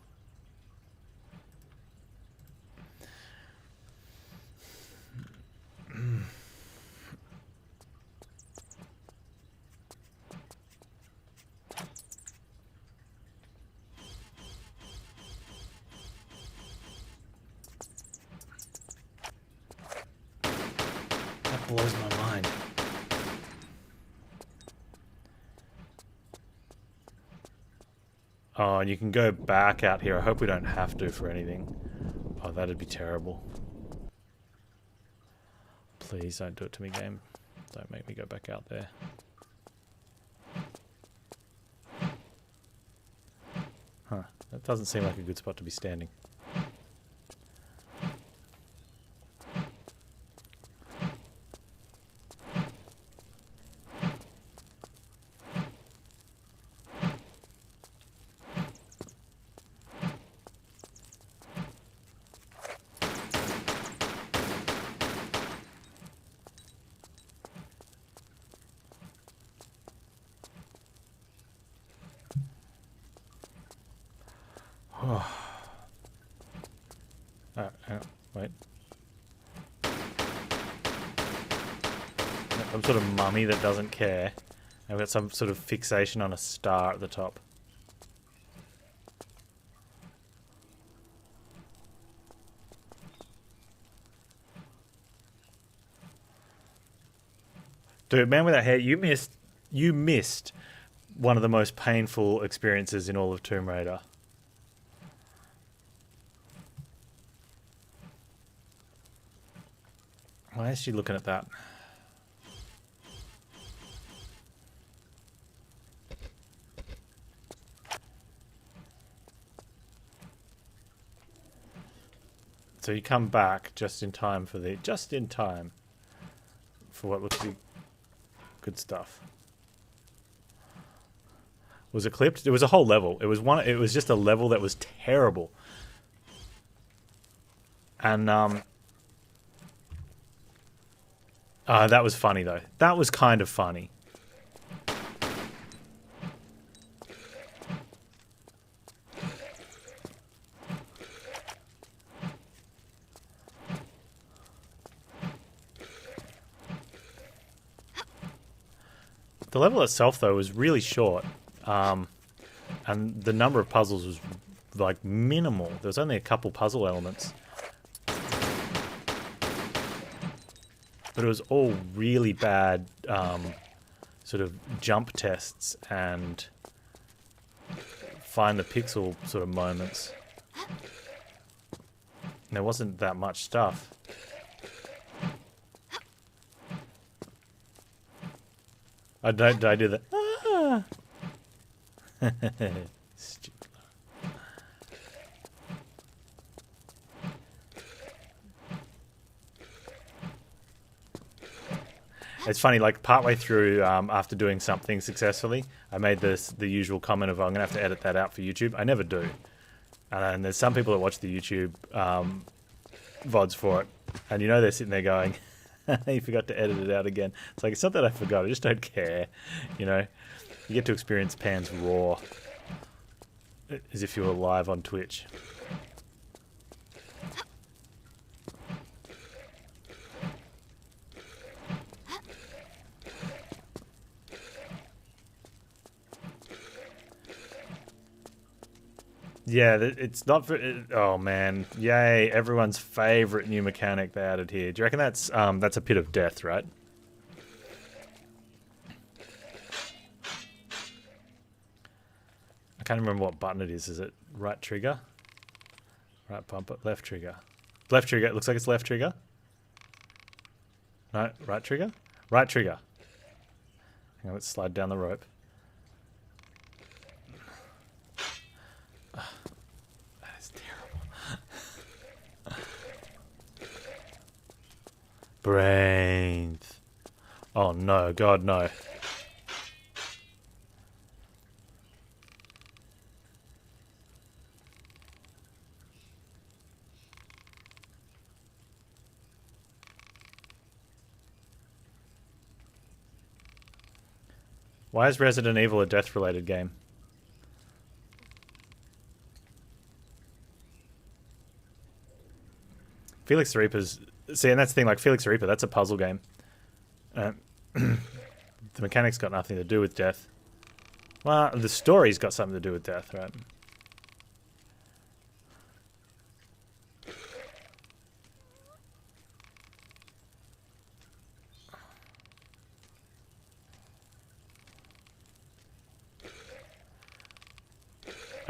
Oh, and you can go back out here. I hope we don't have to for anything. Oh, that'd be terrible. Please don't do it to me, game. Don't make me go back out there. Huh. That doesn't seem like a good spot to be standing. Hang on, wait. Some sort of mummy that doesn't care. I've got some sort of fixation on a star at the top. Dude, man without hair, you missed one of the most painful experiences in all of Tomb Raider. Why is she looking at that? So you come back just in time for what looks to be good stuff. Was it clipped? It was a whole level. It was just a level that was terrible. And that was funny though. That was kind of funny. The level itself, though, was really short, and the number of puzzles was, like, minimal. There was only a couple puzzle elements. But it was all really bad sort of jump tests and find the pixel sort of moments. And there wasn't that much stuff. Did I do that? Ah! Stupid. It's funny, like partway through, after doing something successfully, I made the usual comment of, I'm going to have to edit that out for YouTube. I never do. And there's some people that watch the YouTube VODs for it. And you know they're sitting there going, you forgot to edit it out again. It's like, it's not that I forgot, I just don't care. You know, you get to experience Panz raw, as if you were live on Twitch. Yeah, it's not for... Oh, man. Yay, everyone's favourite new mechanic they added here. Do you reckon that's a pit of death, right? I can't remember what button it is. Is it right trigger? Right bumper? Left trigger. Left trigger. It looks like it's left trigger. No, right trigger? Right trigger. Hang on, let's slide down the rope. Brains. Oh no, God no. Why is Resident Evil a death-related game? Felix the Reaper's... See, and that's the thing, like Felix the Reaper, that's a puzzle game. The mechanic's got nothing to do with death. Well, the story's got something to do with death, right?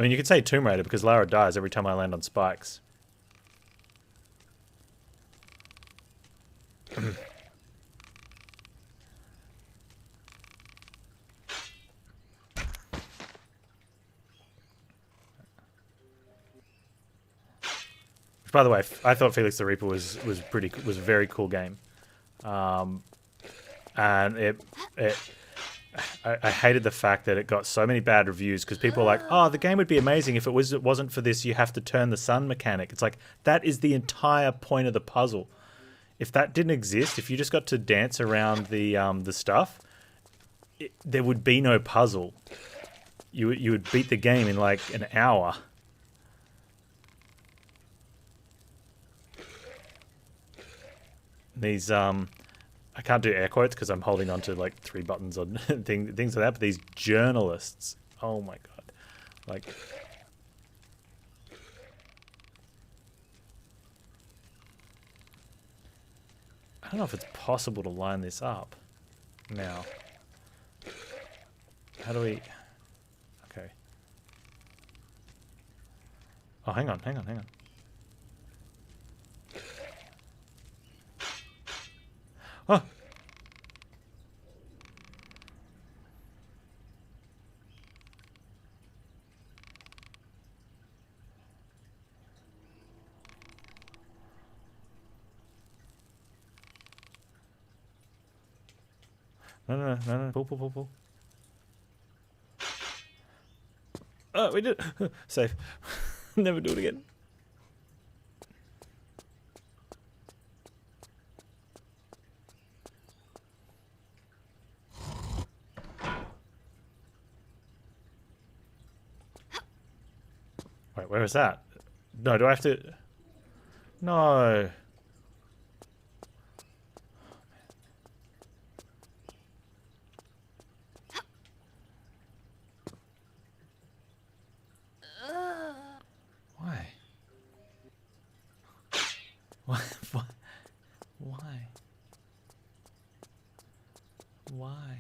I mean, you could say Tomb Raider because Lara dies every time I land on spikes. By the way, I thought Felix the Reaper was a very cool game, and I hated the fact that it got so many bad reviews because people were like, "Oh, the game would be amazing if it wasn't for this. You have to turn the sun mechanic." It's like that is the entire point of the puzzle. If that didn't exist, if you just got to dance around the stuff, there would be no puzzle. You would beat the game in like an hour. These I can't do air quotes because I'm holding on to like 3 buttons on things like that. But these journalists, oh my god, like I don't know if it's possible to line this up now. How do we? Okay. Oh, hang on. Oh! No. Pull. Oh, we did it. Safe. Never do it again. Wait, where is that? No, do I have to... No. Why? Why? Why?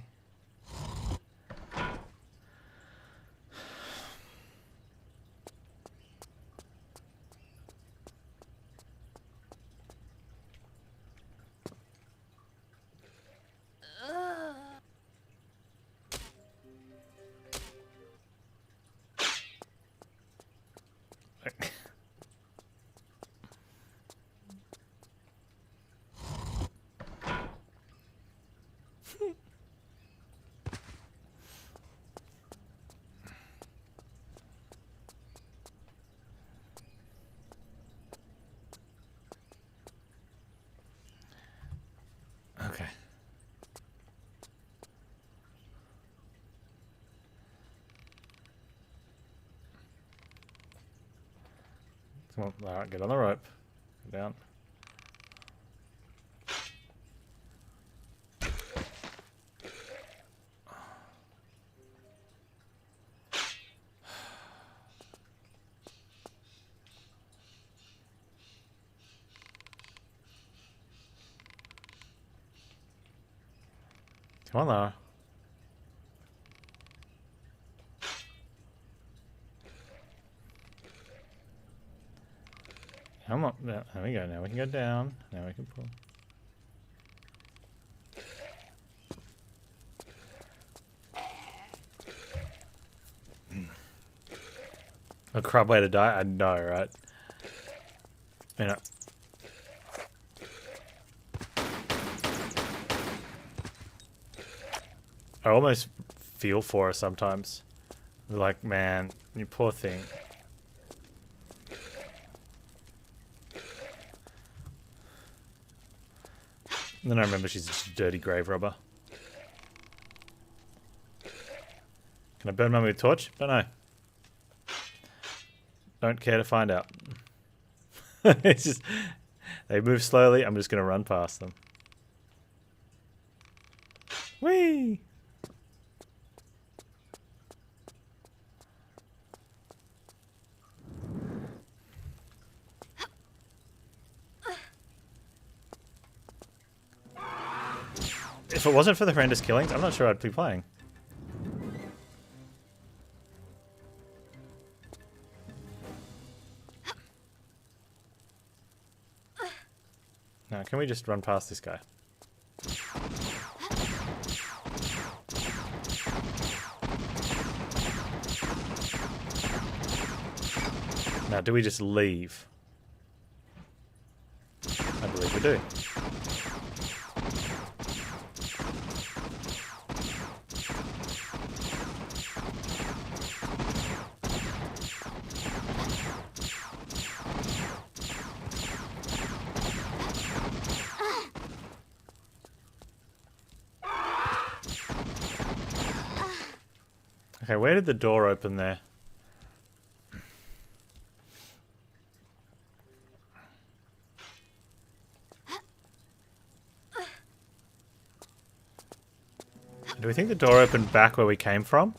Okay. Come on, alright, get on the rope. Go down. Come on, Lara. Come on. There we go. Now we can go down. Now we can pull. A crap way to die? I know, right? You know. I almost feel for her sometimes. Like, man, you poor thing. And then I remember she's just a dirty grave robber. Can I burn mine with a torch? Don't know. Don't care to find out. It's just... They move slowly, I'm just going to run past them. Whee! If it wasn't for the horrendous killings, I'm not sure I'd be playing. Can we just run past this guy? Now, do we just leave? I believe we do. Okay, where did the door open there? Do we think the door opened back where we came from?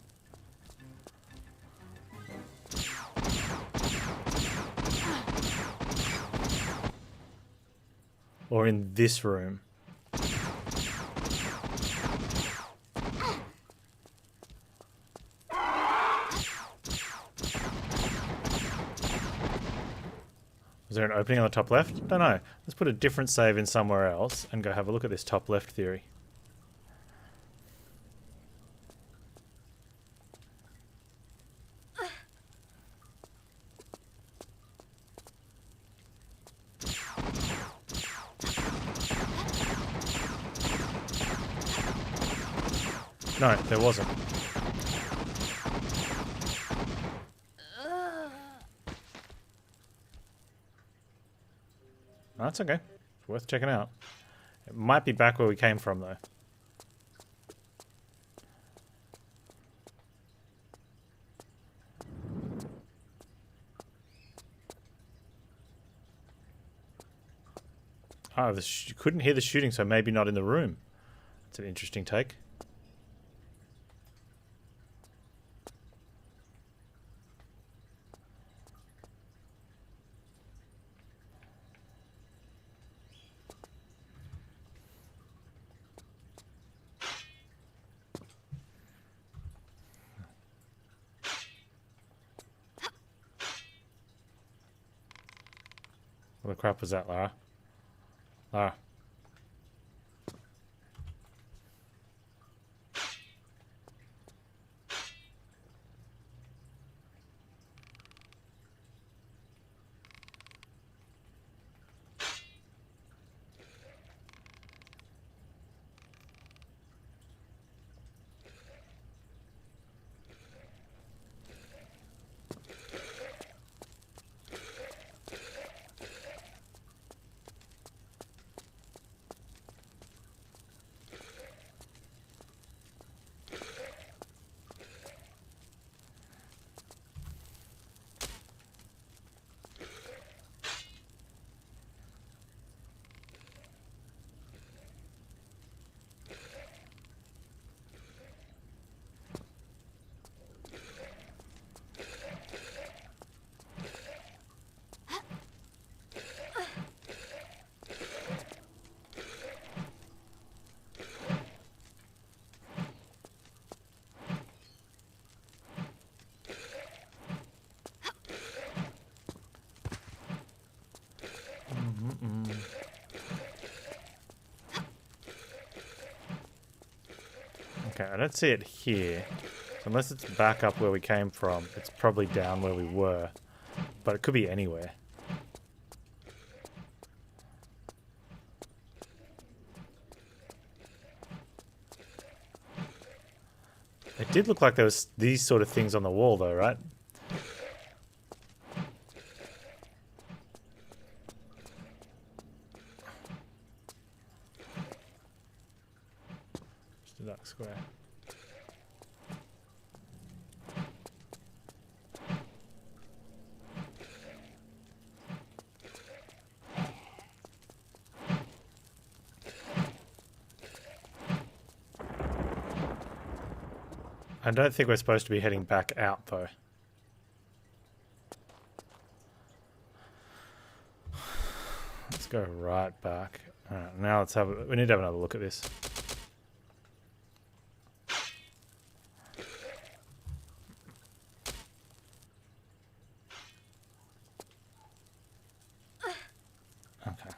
Or in this room? Is there an opening on the top left? Don't know. Let's put a different save in somewhere else and go have a look at this top left theory. No, there wasn't. That's okay. It's worth checking out. It might be back where we came from, though. Oh, you couldn't hear the shooting, so maybe not in the room. That's an interesting take. What the crap was that, Lara? Lara. Okay, I don't see it here. So unless it's back up where we came from, it's probably down where we were. But it could be anywhere. It did look like there was these sort of things on the wall though, right? Just a dark square. I don't think we're supposed to be heading back out, though. Let's go right back. Alright, now let's have we need to have another look at this. Okay.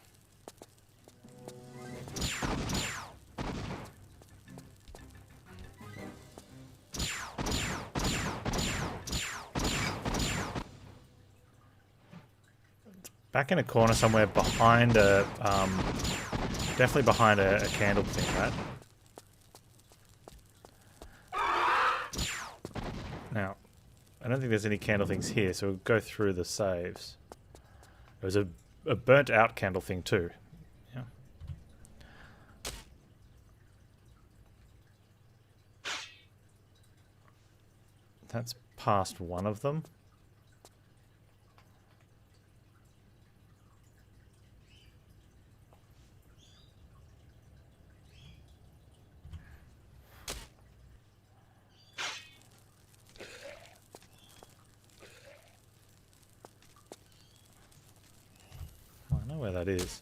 Back in a corner somewhere behind a... definitely behind a candle thing, right? Now, I don't think there's any candle things here, so we'll go through the saves. There was a burnt out candle thing too. Yeah. That's past one of them. I know where that is.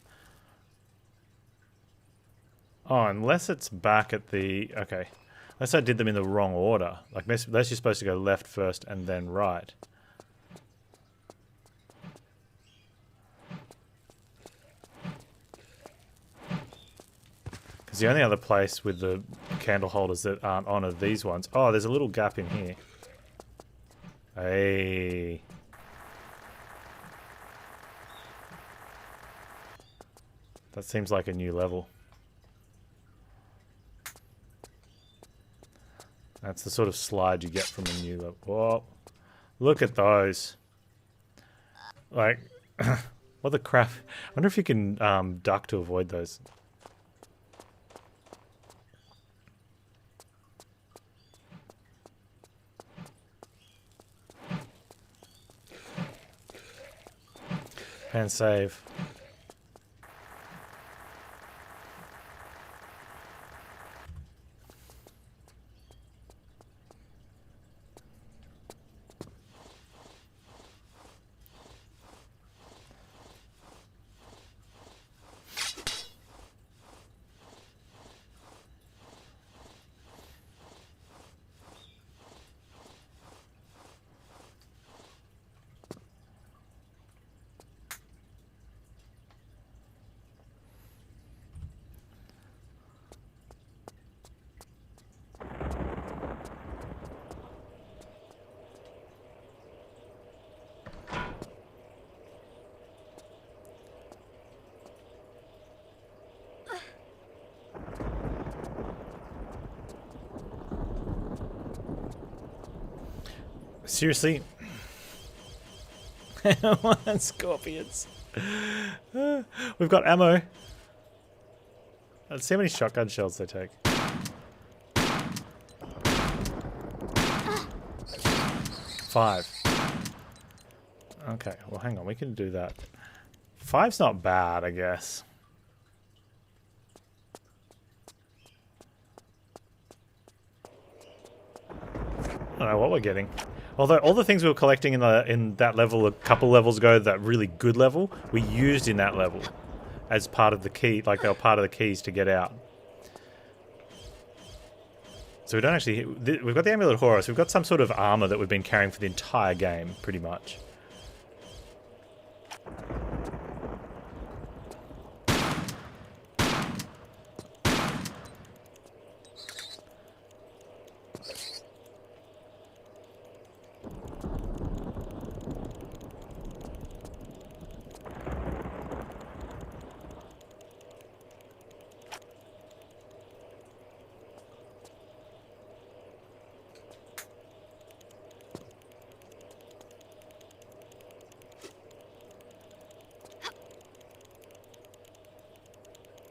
Oh, unless it's back at the... Okay. Unless I did them in the wrong order. Like, unless you're supposed to go left first and then right. Because the only other place with the candle holders that aren't on are these ones. Oh, there's a little gap in here. Hey. That seems like a new level. That's the sort of slide you get from a new level. Whoa. Look at those. Like, what the crap? I wonder if you can duck to avoid those. And save. Seriously? I don't want scorpions. We've got ammo. Let's see how many shotgun shells they take. 5. Okay, well hang on, we can do that. 5's not bad, I guess. I don't know what we're getting. Although all the things we were collecting in that level a couple levels ago, that really good level, we used in that level as part of the key, like they were part of the keys to get out. So we don't actually... We've got the Amulet Horus, we've got some sort of armor that we've been carrying for the entire game, pretty much.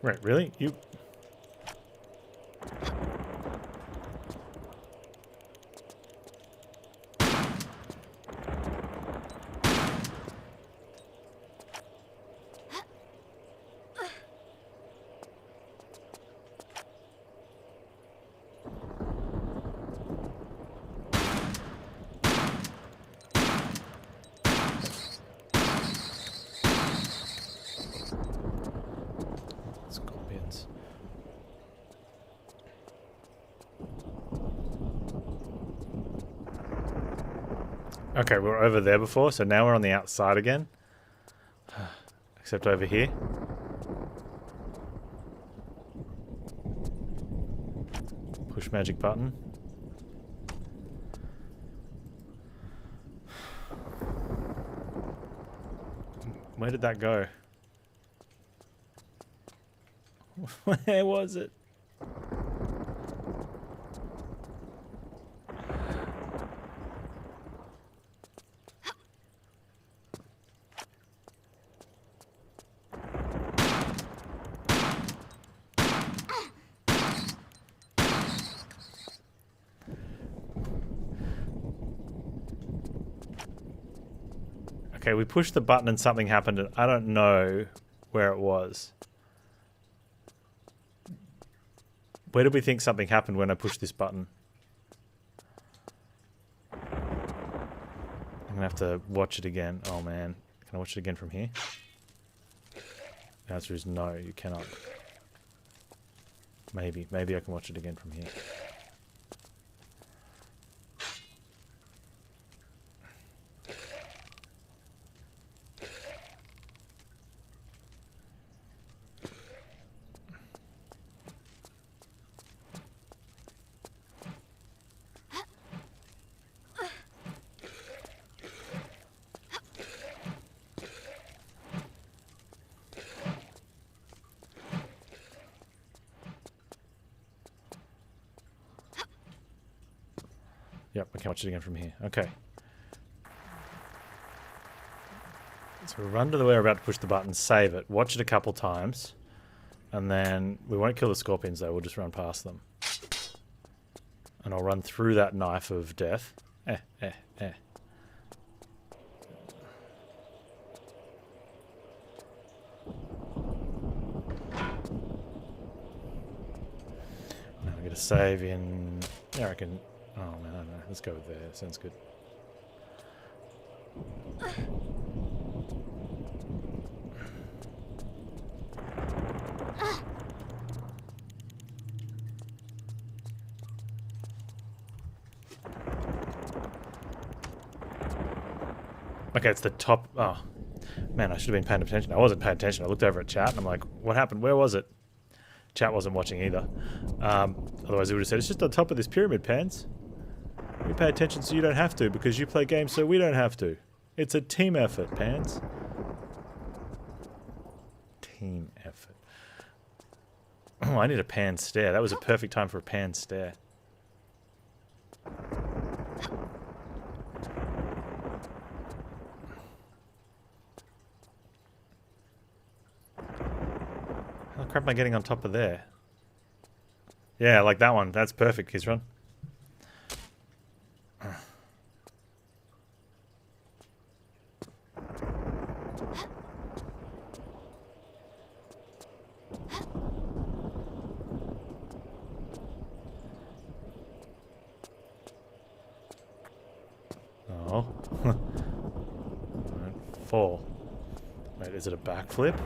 Right, really? You... Scorpions. Okay, we were over there before, so now we're on the outside again. Except over here. Push magic button. Where did that go? Where was it? Okay, we pushed the button and something happened, and I don't know where it was. Where did we think something happened when I pushed this button? I'm gonna have to watch it again. Oh man, can I watch it again from here? The answer is no, you cannot. Maybe I can watch it again from here. Yep, I can watch it again from here. Okay. So we run to the way we're about to push the button, save it, watch it a couple times, and then we won't kill the scorpions though, we'll just run past them. And I'll run through that knife of death. Now I'm going to save in... Yeah, I reckon... Oh man, I don't know. Let's go with there. Sounds good. Okay, it's the top... Oh, man, I should have been paying attention. I wasn't paying attention. I looked over at chat and I'm like, what happened? Where was it? Chat wasn't watching either. Otherwise, it would have said, it's just on top of this pyramid, Panz. We pay attention so you don't have to, because you play games so we don't have to. It's a team effort, Panz. Team effort. Oh, I need a Panz stare. That was a perfect time for a Panz stare. How the crap am I getting on top of there? Yeah, like that one. That's perfect, kids run. Oh. Don't fall. Wait, is it a backflip?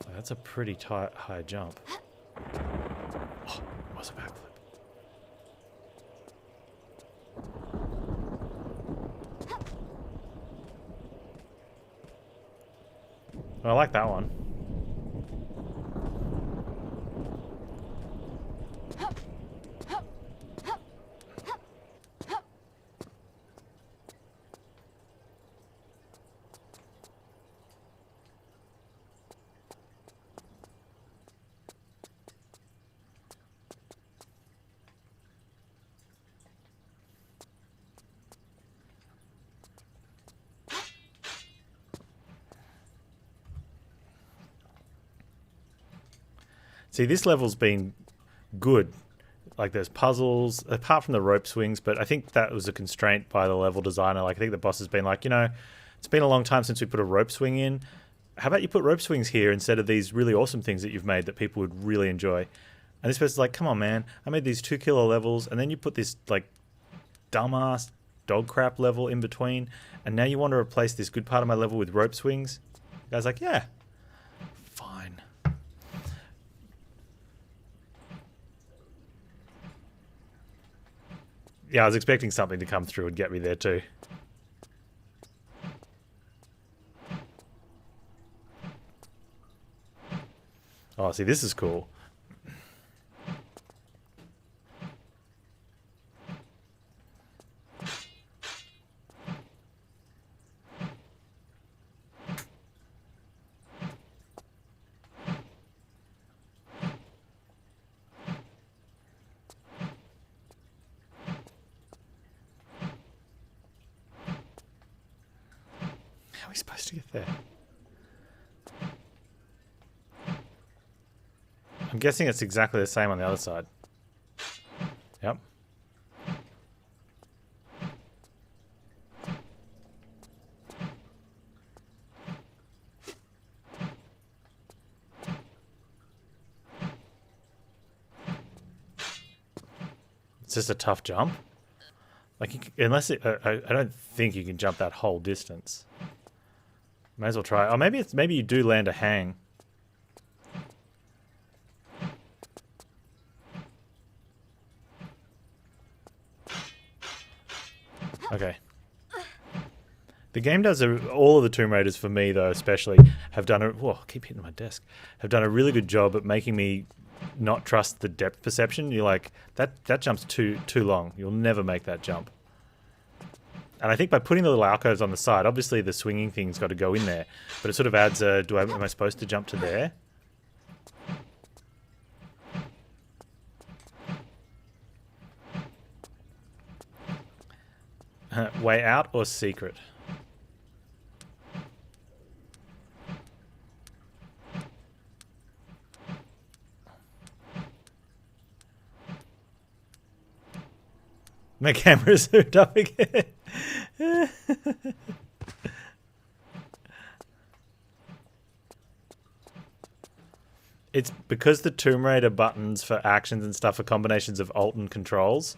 Oh, that's a pretty high jump. Oh, it was a backflip. Oh, I like that one. See, this level's been good. Like, there's puzzles, apart from the rope swings, but I think that was a constraint by the level designer. Like, I think the boss has been like, you know, it's been a long time since we put a rope swing in. How about you put rope swings here instead of these really awesome things that you've made that people would really enjoy? And this person's like, come on, man. I made these 2 killer levels, and then you put this, like, dumbass dog crap level in between, and now you want to replace this good part of my level with rope swings? The guy's like, yeah, fine. Yeah, I was expecting something to come through and get me there too. Oh, see, this is cool. supposed to get there? I'm guessing it's exactly the same on the other side. Yep. It's just a tough jump. Like, unless it, I don't think you can jump that whole distance. May as well try. Oh, maybe you do land a hang. Okay. The game does all of the Tomb Raiders for me though, especially have done a. Whoa, I keep hitting my desk. Have done a really good job at making me not trust the depth perception. You're like that jump's too long. You'll never make that jump. And I think by putting the little alcoves on the side, obviously the swinging thing's got to go in there, but it sort of adds a. Am I supposed to jump to there? Way out or secret? My camera's hooked up again. It's because the Tomb Raider buttons for actions and stuff are combinations of Alt and controls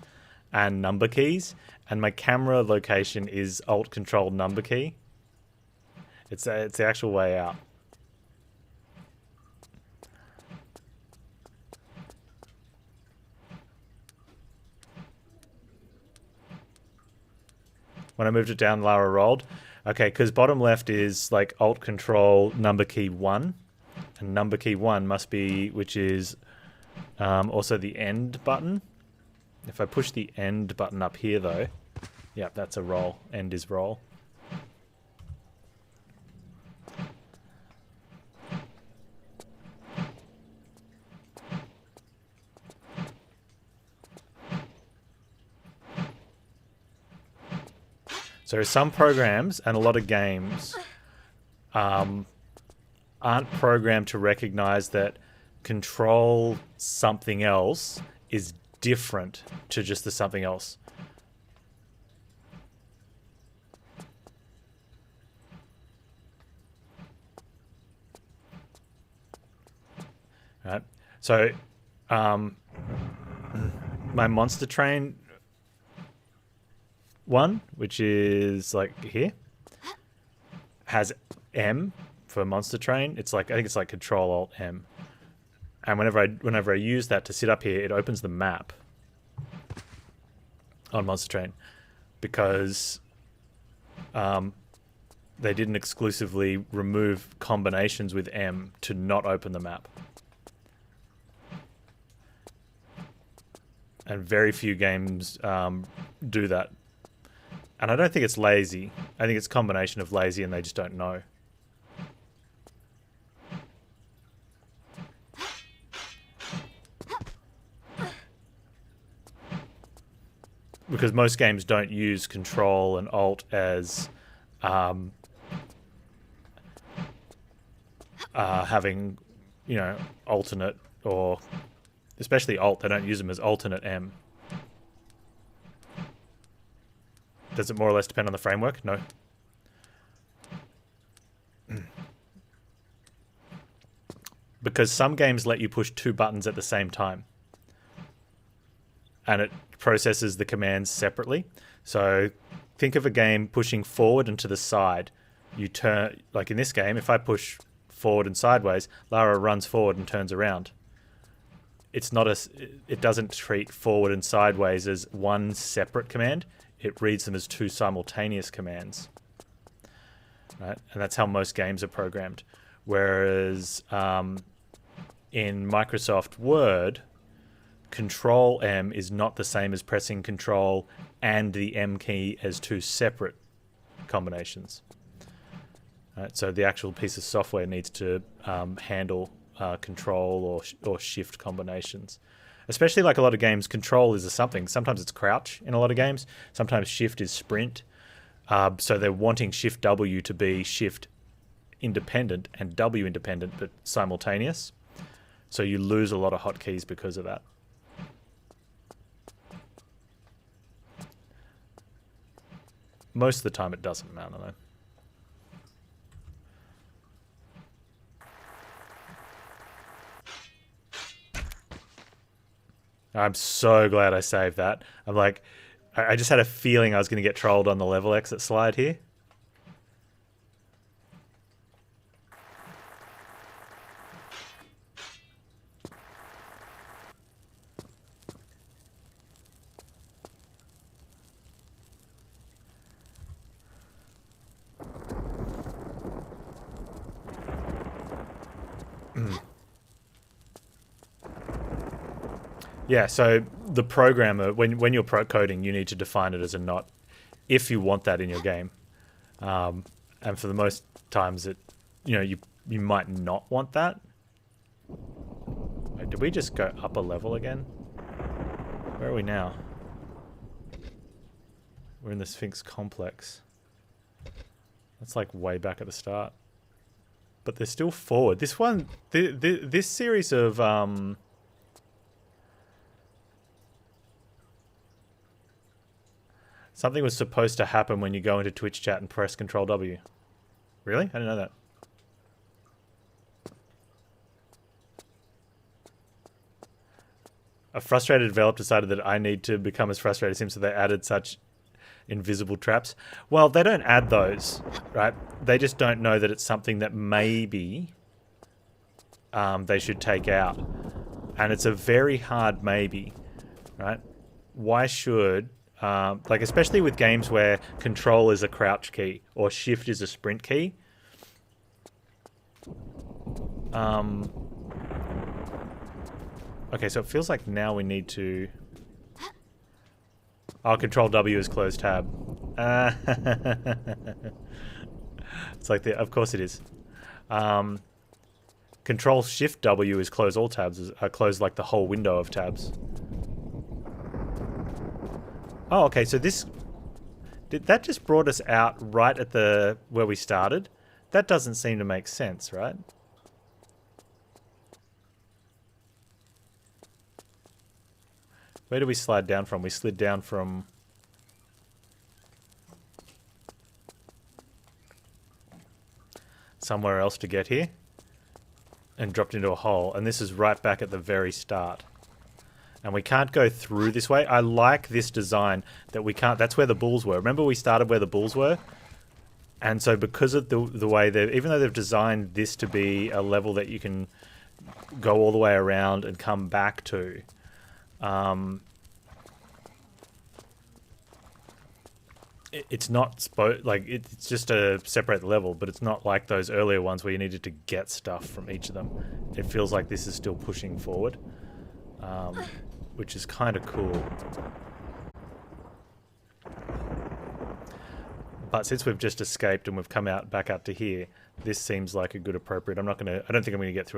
and number keys, and my camera location is Alt Control number key. It's the actual way out. When I moved it down, Lara rolled. Okay, because bottom left is like Alt Control number key 1, and number key 1 must be, which is also the end button. If I push the end button up here though, yeah, that's a roll. End is roll. So some programs and a lot of games aren't programmed to recognize that control something else is different to just the something else. Right. So my monster train one, which is like here, has M for monster train. It's like, I think it's like Control Alt M. And whenever I use that to sit up here, it opens the map on Monster Train, because they didn't exclusively remove combinations with M to not open the map. And very few games do that. And I don't think it's lazy. I think it's a combination of lazy and they just don't know. Because most games don't use Control and Alt as having, you know, alternate, or especially Alt, they don't use them as alternate M. Does it more or less depend on the framework? No. Because some games let you push two buttons at the same time, and it processes the commands separately. So think of a game pushing forward and to the side. You turn, like in this game, if I push forward and sideways, Lara runs forward and turns around. It's not it doesn't treat forward and sideways as one separate command. It reads them as two simultaneous commands. Right? And that's how most games are programmed. Whereas in Microsoft Word, Control M is not the same as pressing Control and the M key as two separate combinations. Right? So the actual piece of software needs to handle Control or Shift combinations. Especially like a lot of games, Control is a something. Sometimes it's crouch in a lot of games. Sometimes Shift is sprint. So they're wanting Shift W to be Shift independent and W independent, but simultaneous. So you lose a lot of hotkeys because of that. Most of the time it doesn't matter though. I'm so glad I saved that. I'm like, I just had a feeling I was going to get trolled on the level exit slide here. Yeah, so the programmer, when you're coding, you need to define it as a not if you want that in your game. And for the most times, you might not want that. Wait, did we just go up a level again? Where are we now? We're in the Sphinx complex. That's like way back at the start. But they're still forward. This one, this series of something was supposed to happen when you go into Twitch chat and press Control W. Really? I didn't know that. A frustrated developer decided that I need to become as frustrated as him, so they added such invisible traps. Well, they don't add those, right? They just don't know that it's something that maybe they should take out. And it's a very hard maybe, right? Why should... like, especially with games where control is a crouch key or shift is a sprint key. Okay, so it feels like now we need to... Oh, Control W is close tab. It's like of course it is. Control Shift W is close all tabs. Close like the whole window of tabs. Oh, okay. So that just brought us out right at where we started. That doesn't seem to make sense, right? Where do we slide down from? We slid down from... somewhere else to get here. And dropped into a hole. And this is right back at the very start. And we can't go through this way. I like this design that we can't... That's where the bulls were. Remember we started where the bulls were? And so because of the way they've... Even though they've designed this to be a level that you can go all the way around and come back to... it's not it's just to separate the level, but it's not like those earlier ones where you needed to get stuff from each of them. It feels like this is still pushing forward, which is kind of cool. But since we've just escaped and we've come back out to here, this seems like a good appropriate. I don't think I'm going to get through another